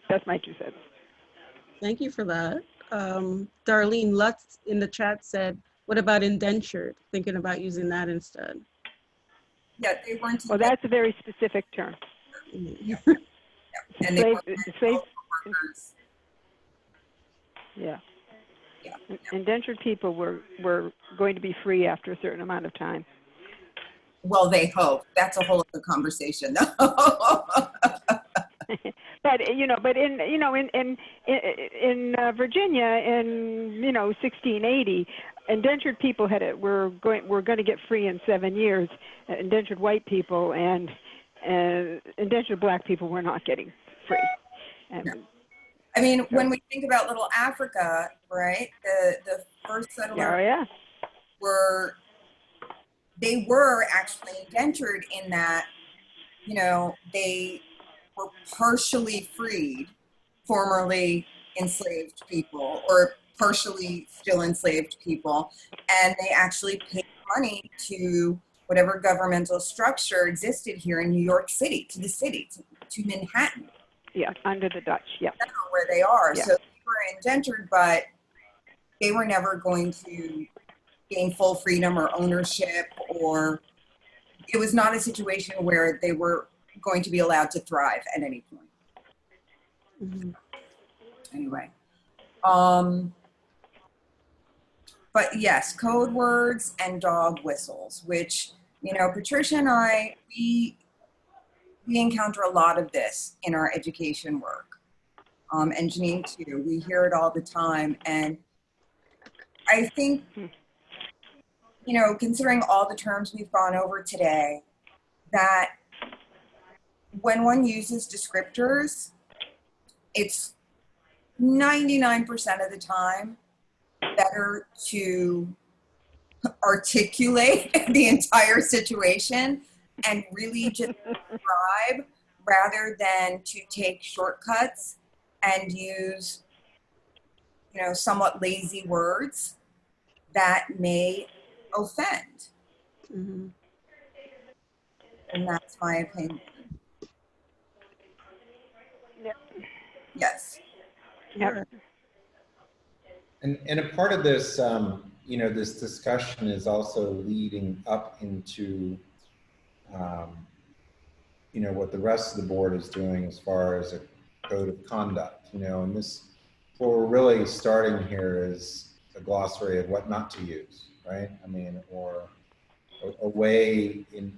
that's my 2 cents. Thank you for that. Darlene Lutz in the chat said, what about indentured? Thinking about using that instead. Yeah, they weren't. Well, that's a very specific term. Yeah. And yeah. Indentured people were going to be free after a certain amount of time. Well, they hope. That's a whole other conversation. But in Virginia in 1680, indentured people were going to get free in 7 years. Indentured white people and indentured black people were not getting free. And, I mean, when we think about Little Africa, right? The first settlers were actually indentured in that, they were partially freed formerly enslaved people, or partially still enslaved people, and they actually paid money to whatever governmental structure existed here in New York City, to the city, to Manhattan. Yeah, under the Dutch, yeah. That's where they are. Yeah. So they were indentured, but they were never going to gain full freedom or ownership, or it was not a situation where they were going to be allowed to thrive at any point. Mm-hmm. Anyway. But yes, code words and dog whistles, which, you know, Patricia and I, we encounter a lot of this in our education work. And Janine too, we hear it all the time. And I think, you know, considering all the terms we've gone over today, that when one uses descriptors, it's 99% of the time better to articulate the entire situation and really just describe rather than to take shortcuts and use, you know, somewhat lazy words that may offend. Mm-hmm. And that's my opinion. Yep. Yes. Yep. And a part of this, you know, this discussion is also leading up into, you know, what the rest of the board is doing as far as a code of conduct, you know, and this, what we're really starting here is a glossary of what not to use, right? I mean, or a way to,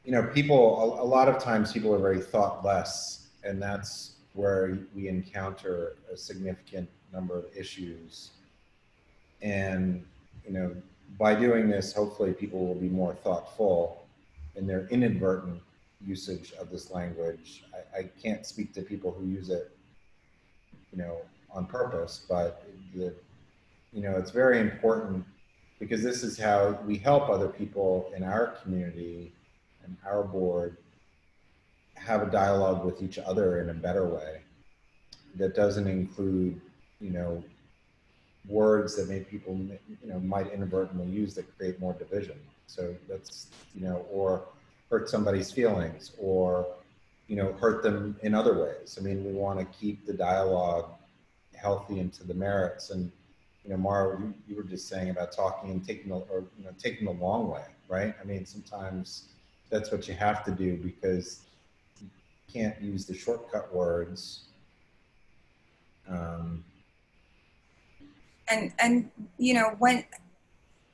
you know, people, a lot of times people are very thoughtless, and that's where we encounter a significant number of issues. And, you know, by doing this, hopefully people will be more thoughtful in their inadvertent usage of this language. I can't speak to people who use it, you know, on purpose, but you know, it's very important because this is how we help other people in our community and our board have a dialogue with each other in a better way that doesn't include, you know, words that people, you know, might inadvertently use that create more division. So that's, you know, or hurt somebody's feelings, or, you know, hurt them in other ways. I mean, we want to keep the dialogue healthy and to the merits. And, you know, Mara, you were just saying about talking and taking the long way, right? I mean, sometimes that's what you have to do because you can't use the shortcut words. And you know, when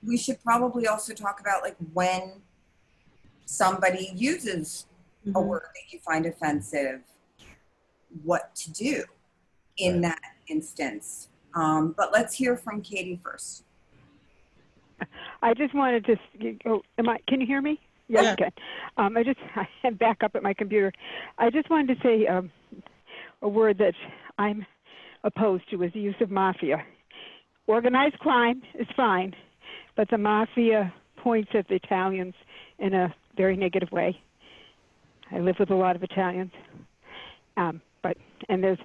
we should probably also talk about like when somebody uses a word that you find offensive, what to do in that instance. But let's hear from Katie first. I just wanted to, can you hear me? Yes, yeah. Okay. I am back up at my computer. I just wanted to say a word that I'm opposed to is the use of mafia. Organized crime is fine, but the mafia points at the Italians in a very negative way. I live with a lot of Italians, and there's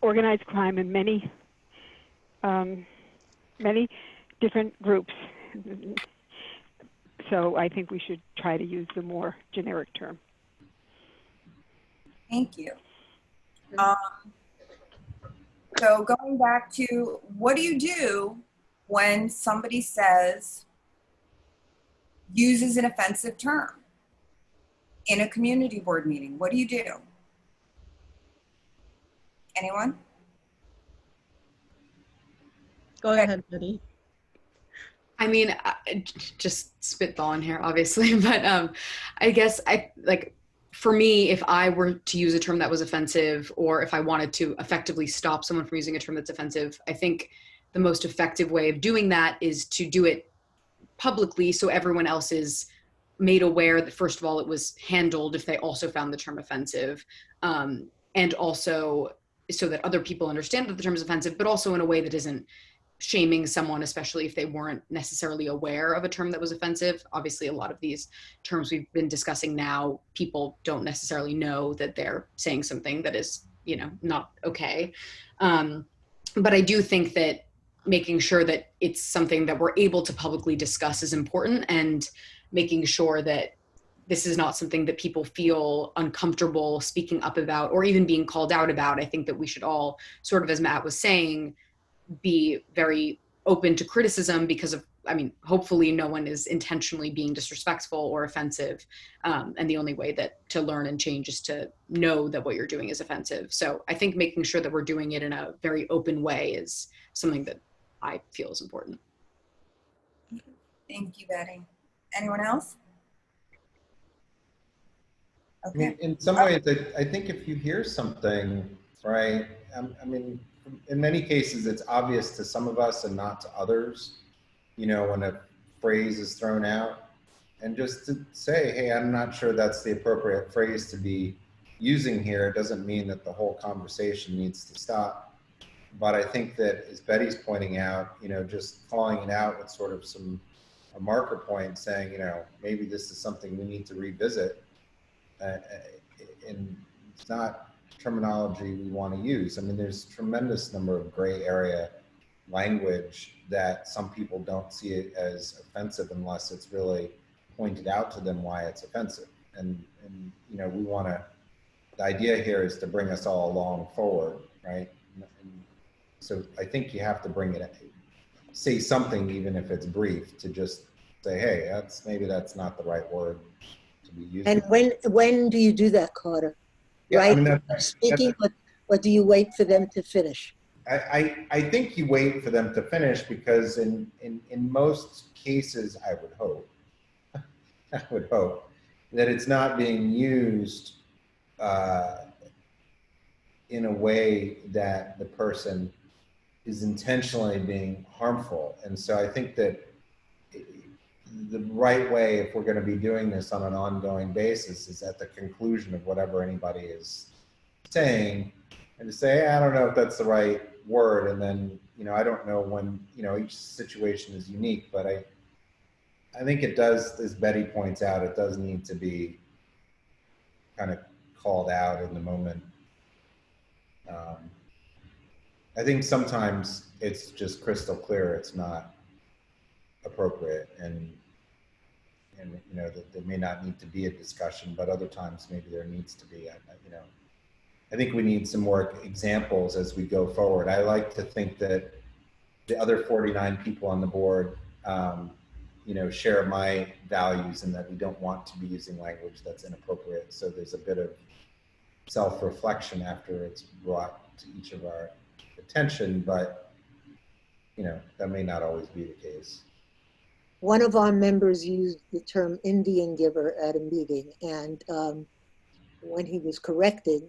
organized crime in many different groups. So I think we should try to use the more generic term. Thank you. So going back to, what do you do when somebody uses an offensive term in a community board meeting? What do you do? Anyone? Go ahead, Betty. I mean, just spitballing here, obviously, but I guess for me, if I were to use a term that was offensive, or if I wanted to effectively stop someone from using a term that's offensive, I think the most effective way of doing that is to do it publicly so everyone else is made aware that, first of all, it was handled if they also found the term offensive, and also so that other people understand that the term is offensive, but also in a way that isn't shaming someone, especially if they weren't necessarily aware of a term that was offensive. Obviously, a lot of these terms we've been discussing now, people don't necessarily know that they're saying something that is, you know, not okay. But I do think that making sure that it's something that we're able to publicly discuss is important, and making sure that this is not something that people feel uncomfortable speaking up about or even being called out about. I think that we should all, sort of as Matt was saying, be very open to criticism because of I mean, hopefully no one is intentionally being disrespectful or offensive. And the only way that to learn and change is to know that what you're doing is offensive. So I think making sure that we're doing it in a very open way is something that I feel is important. Thank you, Betty. Anyone else? Okay. I mean, in some ways, I think if you hear something, right, I mean, in many cases, it's obvious to some of us and not to others, you know, when a phrase is thrown out. And just to say, hey, I'm not sure that's the appropriate phrase to be using here, it doesn't mean that the whole conversation needs to stop. But I think that, as Betty's pointing out, you know, just calling it out with sort of a marker point saying, you know, maybe this is something we need to revisit. And it's not terminology we want to use. I mean, there's a tremendous number of gray area language that some people don't see it as offensive unless it's really pointed out to them why it's offensive. And you know, we want to, the idea here is to bring us all along forward, right? And so I think you have to bring it, say something, even if it's brief, to just say, hey, maybe that's not the right word to be using. And when do you do that, Carter? Yeah, right? I mean, Speaking, or do you wait for them to finish? I think you wait for them to finish, because in most cases, I would hope that it's not being used in a way that the person is intentionally being harmful. And so I think that the right way, if we're going to be doing this on an ongoing basis, is at the conclusion of whatever anybody is saying, and to say, hey, I don't know if that's the right word. And then, you know, I don't know when, you know, each situation is unique, but I think it does, as Betty points out, it does need to be kind of called out in the moment. I think sometimes it's just crystal clear it's not appropriate, and you know, that there may not need to be a discussion, but other times maybe there needs to be. You know, I think we need some more examples as we go forward. I like to think that the other 49 people on the board, you know, share my values, and that we don't want to be using language that's inappropriate. So there's a bit of self-reflection after it's brought to each of our attention, but you know, that may not always be the case. One of our members used the term Indian giver at a meeting, and when he was corrected,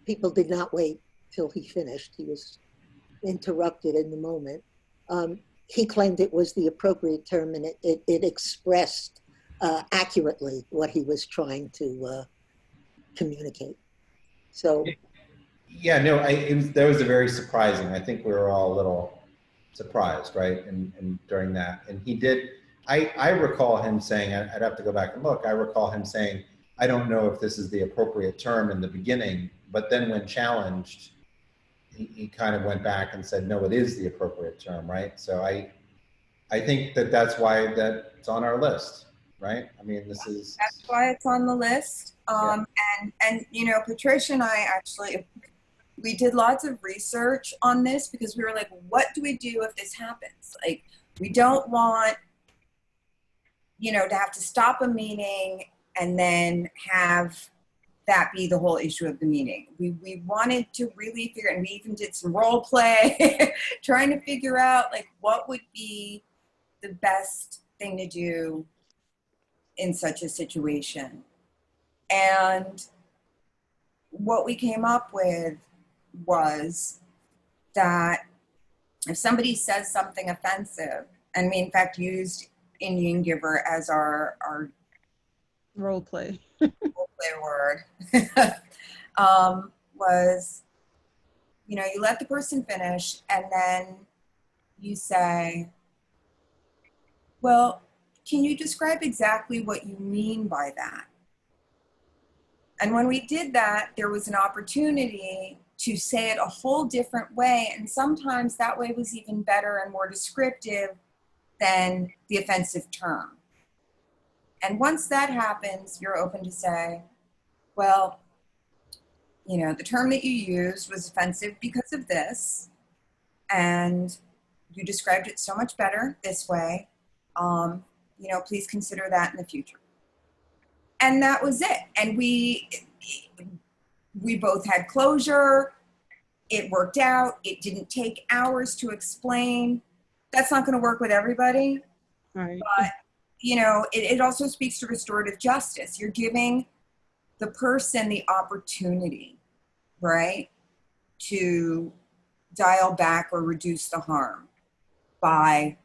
people did not wait till he finished. He was interrupted in the moment. He claimed it was the appropriate term, and it expressed accurately what he was trying to communicate. So, yeah, no, that was a very surprising. I think we were all a little surprised, right? And during that, and he did. I recall him saying, I'd have to go back and look. I recall him saying, I don't know if this is the appropriate term in the beginning, but then when challenged, he kind of went back and said, no, it is the appropriate term, right? So I think that that's why that's on our list, right? I mean, this is... That's why it's on the list. Yeah. And you know, Patricia and I actually, we did lots of research on this, because we were like, what do we do if this happens? Like, we don't want, you know, to have to stop a meeting and then have that be the whole issue of the meeting. We wanted to really figure, and we even did some role play, trying to figure out like what would be the best thing to do in such a situation. And what we came up with was that if somebody says something offensive, and we in fact used Indian giver as our role play word, was, you know, you let the person finish, and then you say, well, can you describe exactly what you mean by that? And when we did that, there was an opportunity to say it a whole different way, and sometimes that way was even better and more descriptive than the offensive term. And once that happens, you're open to say, well, you know, the term that you used was offensive because of this, and you described it so much better this way. You know, please consider that in the future. And that was it. And we both had closure. It worked out. It didn't take hours to explain. That's not going to work with everybody. Right. But, you know, it also speaks to restorative justice. You're giving the person the opportunity, right, to dial back or reduce the harm by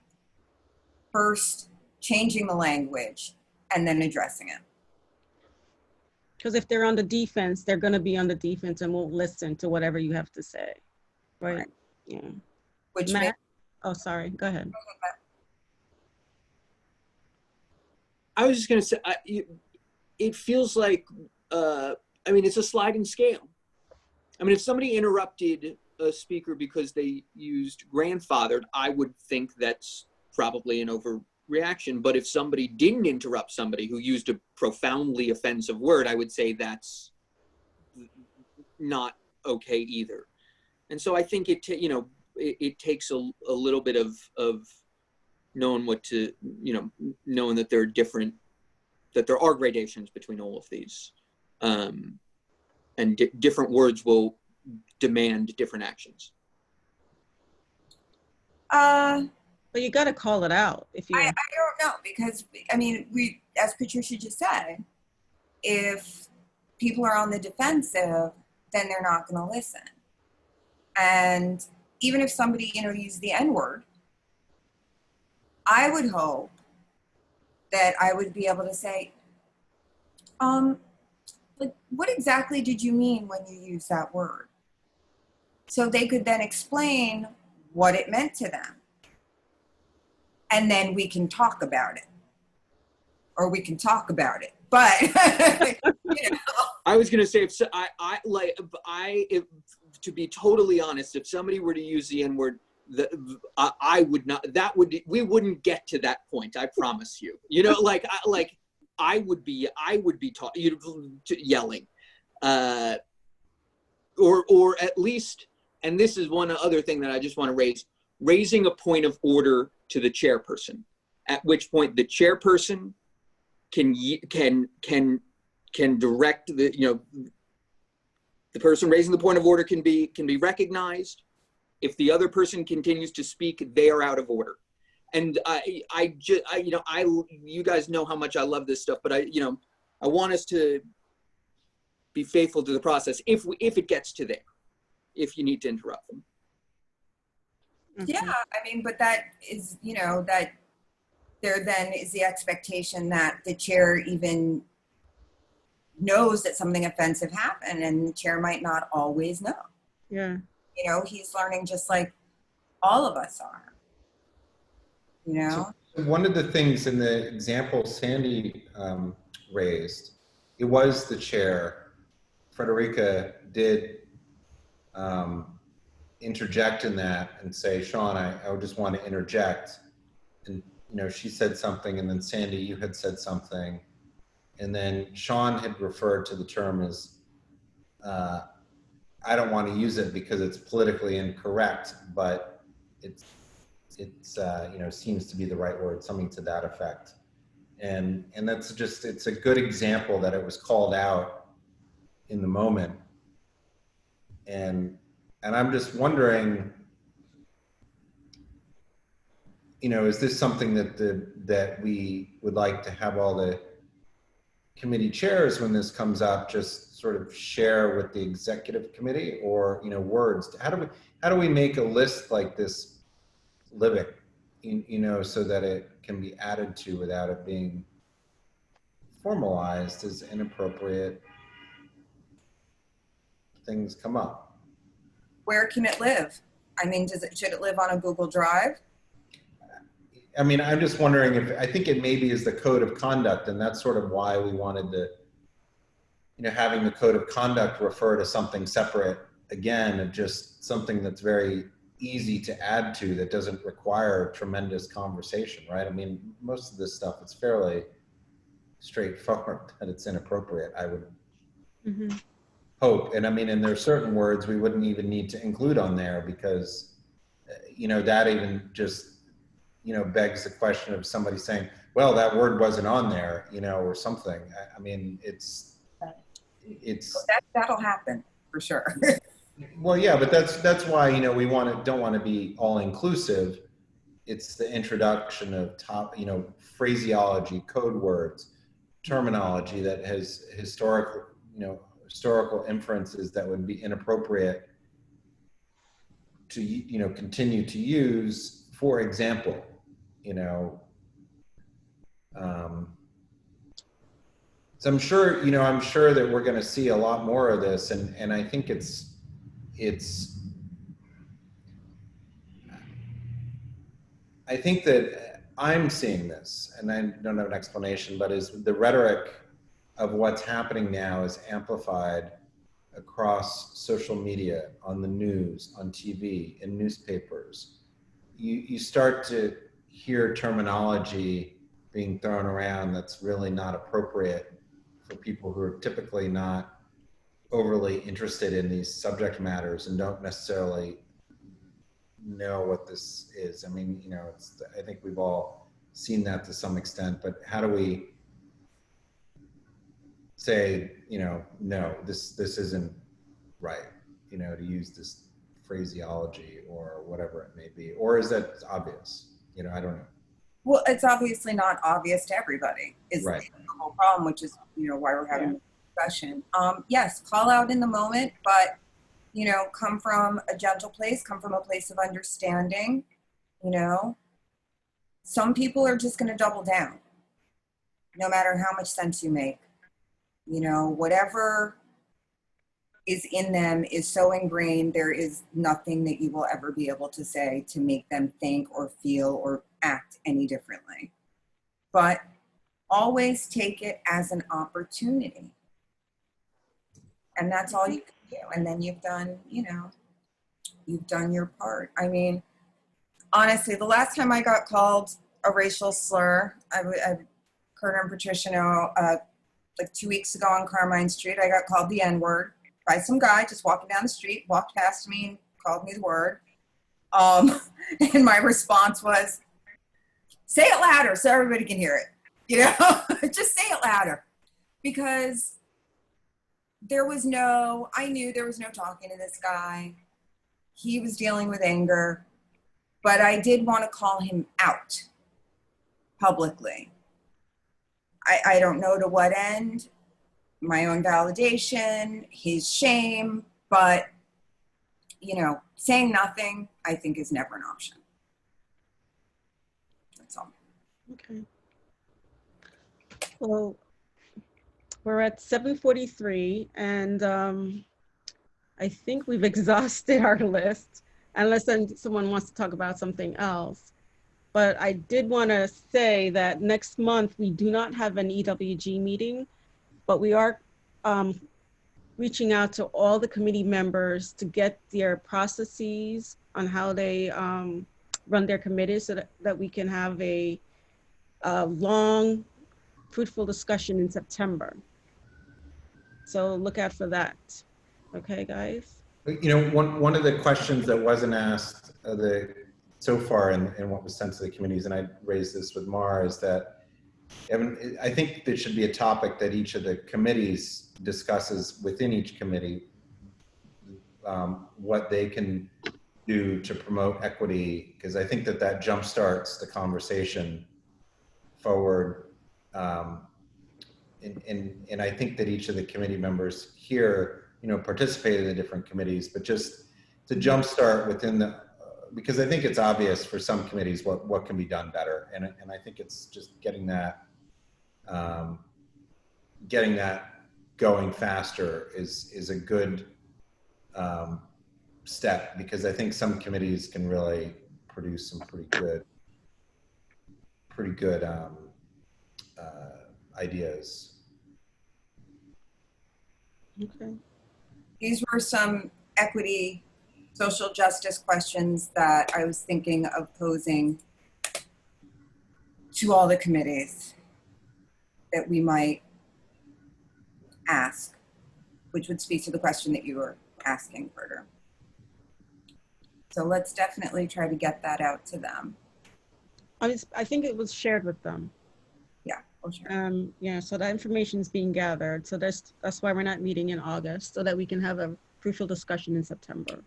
first changing the language and then addressing it. Because if they're on the defense, they're going to be on the defense and won't listen to whatever you have to say. Right. Yeah. Which Matt? Oh, sorry. Go ahead. I was just going to say, it feels like, I mean, it's a sliding scale. I mean, if somebody interrupted a speaker because they used grandfathered, I would think that's probably an overreaction. But if somebody didn't interrupt somebody who used a profoundly offensive word, I would say that's not okay either. And so I think it takes a little bit of knowing what to, knowing that there are that there are gradations between all of these. And different words will demand different actions. But you got to call it out. If you, I don't know, because I mean, as Patricia just said, if people are on the defensive, then they're not going to listen. And even if somebody, used the N-word, I would hope that I would be able to say, like, what exactly did you mean when you used that word? So they could then explain what it meant to them. And then we can talk about it. Or we can talk about it. But, I was going to say, if to be totally honest, if somebody were to use the N-word, I would not, we wouldn't get to that point. I promise you, I would be yelling, or at least, and this is one other thing that I just want to raising a point of order to the chairperson, at which point the chairperson can direct the person raising the point of order can be recognized. If the other person continues to speak, they are out of order. And you guys know how much I love this stuff, but I want us to be faithful to the process if it gets to there, if you need to interrupt them. Yeah, I mean, but that is, that there then is the expectation that the chair even knows that something offensive happened, and the chair might not always know. Yeah. He's learning just like all of us are. So one of the things in the example Sandy raised, it was the chair. Frederica did interject in that and say, Sean, I would just want to interject. And, she said something, and then Sandy, you had said something. And then Sean had referred to the term as, I don't want to use it because it's politically incorrect, but it's seems to be the right word, something to that effect. And that's just, it's a good example that it was called out in the moment. And I'm just wondering, is this something that we would like to have all the committee chairs, when this comes up, just sort of share with the executive committee, or, words? How do we make a list like this living, so that it can be added to without it being formalized as inappropriate things come up? Where can it live? I mean, should it live on a Google Drive? I mean, I'm just wondering I think it maybe is the code of conduct, and that's sort of why we wanted to, having the code of conduct refer to something separate, again, of just something that's very easy to add to, that doesn't require tremendous conversation, right? I mean, most of this stuff, it's fairly straightforward that it's inappropriate, I would hope. And I mean, and there are certain words we wouldn't even need to include on there, because you know, that even just, you know, begs the question of somebody saying, well, that word wasn't on there, you know, or something. I mean, it's that'll happen for sure. Well, yeah, but that's why, you know, we don't want to be all inclusive. It's the introduction of you know, phraseology, code words, terminology that has historical inferences that would be inappropriate to, you know, continue to use. For example, you know, so I'm sure that we're going to see a lot more of this, and I think I think that I'm seeing this, and I don't have an explanation, but is the rhetoric of what's happening now is amplified across social media, on the news, on TV, in newspapers. You start to hear terminology being thrown around that's really not appropriate for people who are typically not overly interested in these subject matters and don't necessarily know what this is. I mean, you know, I think we've all seen that to some extent, but how do we say, you know, no, this isn't right, you know, to use this phraseology or whatever it may be? Or is that obvious? You know, I don't know. Well, it's obviously not obvious to everybody is right. the whole problem, which is, you know, why we're having this discussion. Yes, call out in the moment, but, you know, come from a gentle place, come from a place of understanding. You know, some people are just going to double down, no matter how much sense you make. You know, whatever is in them is so ingrained, there is nothing that you will ever be able to say to make them think or feel or act any differently. But always take it as an opportunity. And that's all you can do. And then you've done, you know, you've done your part. I mean, honestly, the last time I got called a racial slur, Carter and Patricia know, like 2 weeks ago on Carmine Street, I got called the N-word by some guy just walking down the street, walked past me and called me the word. And my response was, say it louder so everybody can hear it. You know, just say it louder. Because I knew there was no talking to this guy. He was dealing with anger, but I did want to call him out publicly. I don't know to what end, my own validation, his shame, but, you know, saying nothing, I think, is never an option. That's all. Okay. Well, we're at 7:43, and I think we've exhausted our list, unless someone wants to talk about something else. But I did want to say that next month we do not have an EWG meeting, but we are reaching out to all the committee members to get their processes on how they run their committees so that we can have a long, fruitful discussion in September. So look out for that. Okay, guys? You know, one of the questions that wasn't asked so far in what was sent to the committees, and I raised this with Mar, is that I think there should be a topic that each of the committees discusses within each committee, what they can do to promote equity, because I think that jumpstarts the conversation forward. And I think that each of the committee members here, you know, participate in the different committees, but just to jumpstart within because I think it's obvious for some committees what can be done better, and I think it's just getting that going faster is a good step, because I think some committees can really produce some pretty good ideas. Okay. These were some equity, social justice questions that I was thinking of posing to all the committees that we might ask, which would speak to the question that you were asking, Carter. So let's definitely try to get that out to them. I think it was shared with them. Yeah, we'll share. Yeah, so that information is being gathered. So that's why we're not meeting in August, so that we can have a crucial discussion in September.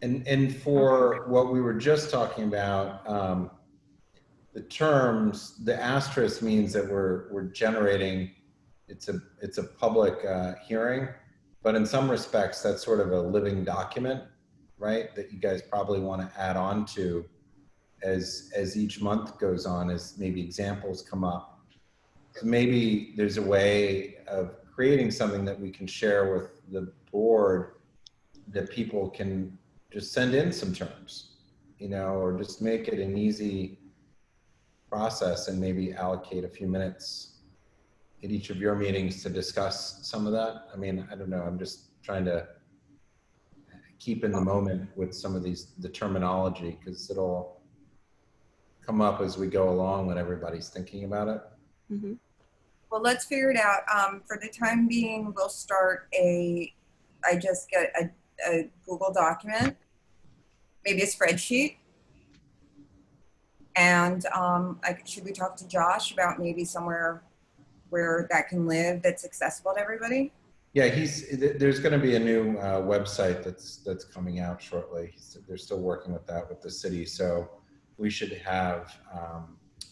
And for what we were just talking about, the terms, the asterisk means that we're generating, it's a public hearing, but in some respects that's sort of a living document, right? That you guys probably want to add on to as each month goes on, as maybe examples come up. So maybe there's a way of creating something that we can share with the board that people can just send in some terms, you know, or just make it an easy process and maybe allocate a few minutes at each of your meetings to discuss some of that. I mean, I don't know, I'm just trying to keep in the moment with some of the terminology, because it'll come up as we go along when everybody's thinking about it. Mm-hmm. Well, let's figure it out. For the time being, we'll start I just get a Google document, maybe a spreadsheet. And should we talk to Josh about maybe somewhere where that can live, that's accessible to everybody? Yeah, there's going to be a new website that's coming out shortly. They're still working with that with the city, so we should have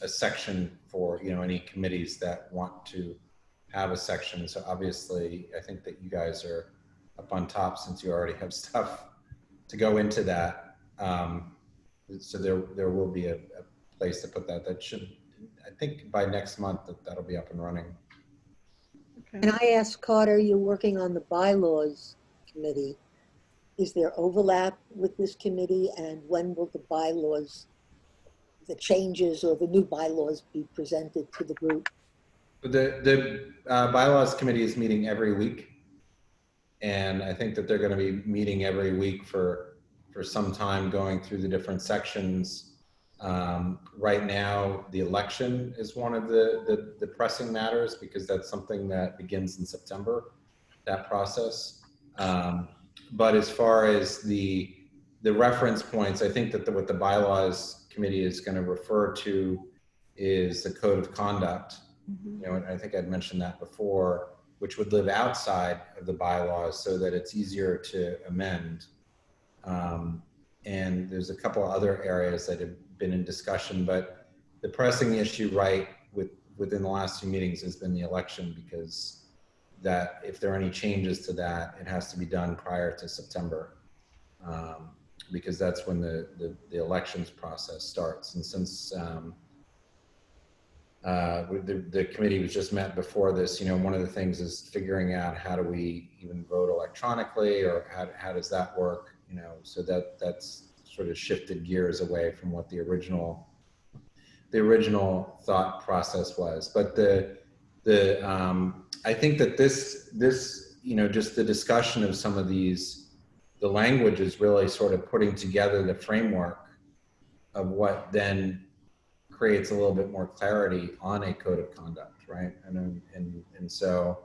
a section for, you know, any committees that want to have a section. So obviously, I think that you guys are up on top since you already have stuff to go into that. So there will be a place to put that. That should, I think by next month that'll be up and running. And I asked Carter, you're working on the bylaws committee. Is there overlap with this committee, and when will the bylaws, the changes or the new bylaws be presented to the group? The bylaws committee is meeting every week. And I think that they're going to be meeting every week for some time, going through the different sections. Right now, the election is one of the pressing matters, because that's something that begins in September, that process. But as far as the reference points, I think that what the bylaws committee is going to refer to is the code of conduct. Mm-hmm. You know, and I think I'd mentioned that before, which would live outside of the bylaws so that it's easier to amend. And there's a couple other areas that have been in discussion, but the pressing issue, right, within the last few meetings has been the election, because that if there are any changes to that, it has to be done prior to September, because that's when the elections process starts. And since the committee was just met before this, you know, one of the things is figuring out how do we even vote electronically, or how does that work, you know, so that's sort of shifted gears away from what the original thought process was. But I think that this, you know, just the discussion of some of these, the language is really sort of putting together the framework of what then creates a little bit more clarity on a code of conduct, right? And so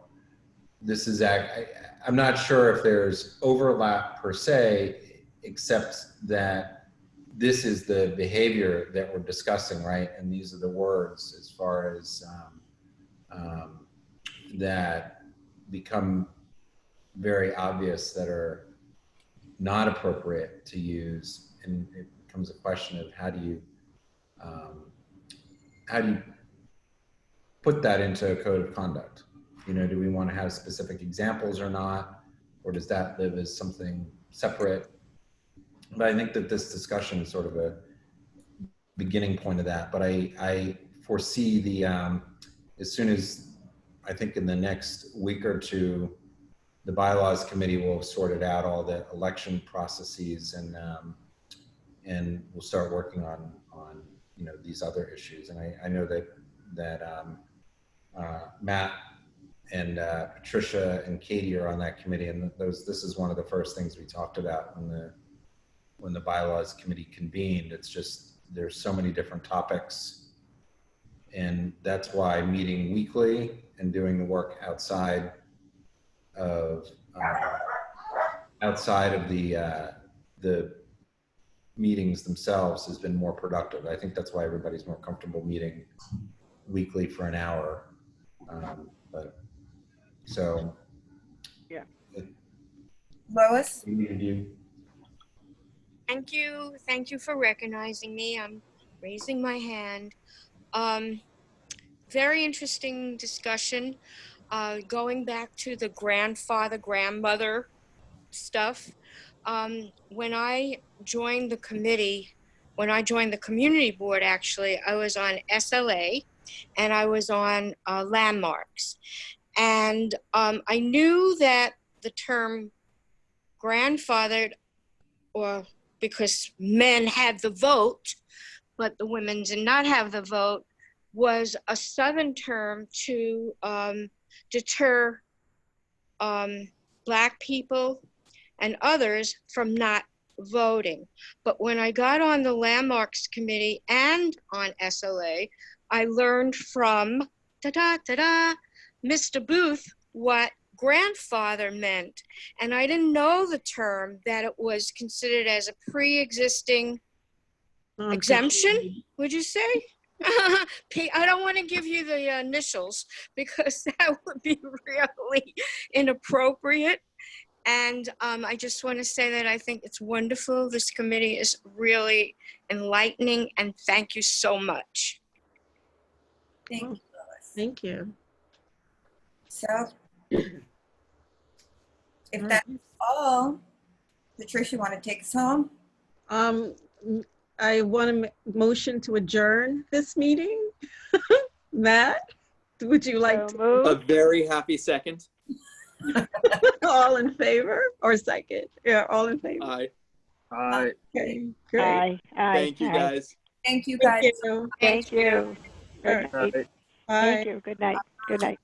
this is, I'm not sure if there's overlap per se, except that this is the behavior that we're discussing, right? And these are the words, as far as that become very obvious, that are not appropriate to use. And it becomes a question of how do you put that into a code of conduct? You know, do we want to have specific examples or not? Or does that live as something separate? But I think that this discussion is sort of a beginning point of that. But I foresee the, as soon as, I think in the next week or two, the bylaws committee will have sorted out all the election processes, and we'll start working on you know, these other issues. And I know that Matt and Patricia and Katie are on that committee, and this is one of the first things we talked about when the bylaws committee convened. It's just, there's so many different topics, and that's why meeting weekly and doing the work outside of the meetings themselves has been more productive. I think that's why everybody's more comfortable meeting weekly for an hour. But so, yeah. Lois? Thank you. Thank you for recognizing me. I'm raising my hand. Very interesting discussion. Going back to the grandfather, grandmother stuff. When I joined the committee, when I joined the community board, actually, I was on SLA and I was on landmarks. And I knew that the term grandfathered, or because men had the vote, but the women did not have the vote, was a Southern term to deter Black people and others from not voting. But when I got on the Landmarks Committee and on SLA, I learned from Mr. Booth what grandfather meant. And I didn't know the term, that it was considered as a pre-existing exemption, would you say? I don't want to give you the initials because that would be really inappropriate. And I just want to say that I think it's wonderful. This committee is really enlightening, and thank you so much. Thank you, Lois. Thank you. So, if that's all, Patricia, want to take us home? I want to motion to adjourn this meeting. Matt, would you like to? A very happy second. All in favor or second? Yeah, all in favor. Aye. Aye. Okay, great. Aye. Thank you, guys. Thank you, guys. Thank you. All right. Good night. Bye. Thank you. Good night. Good night.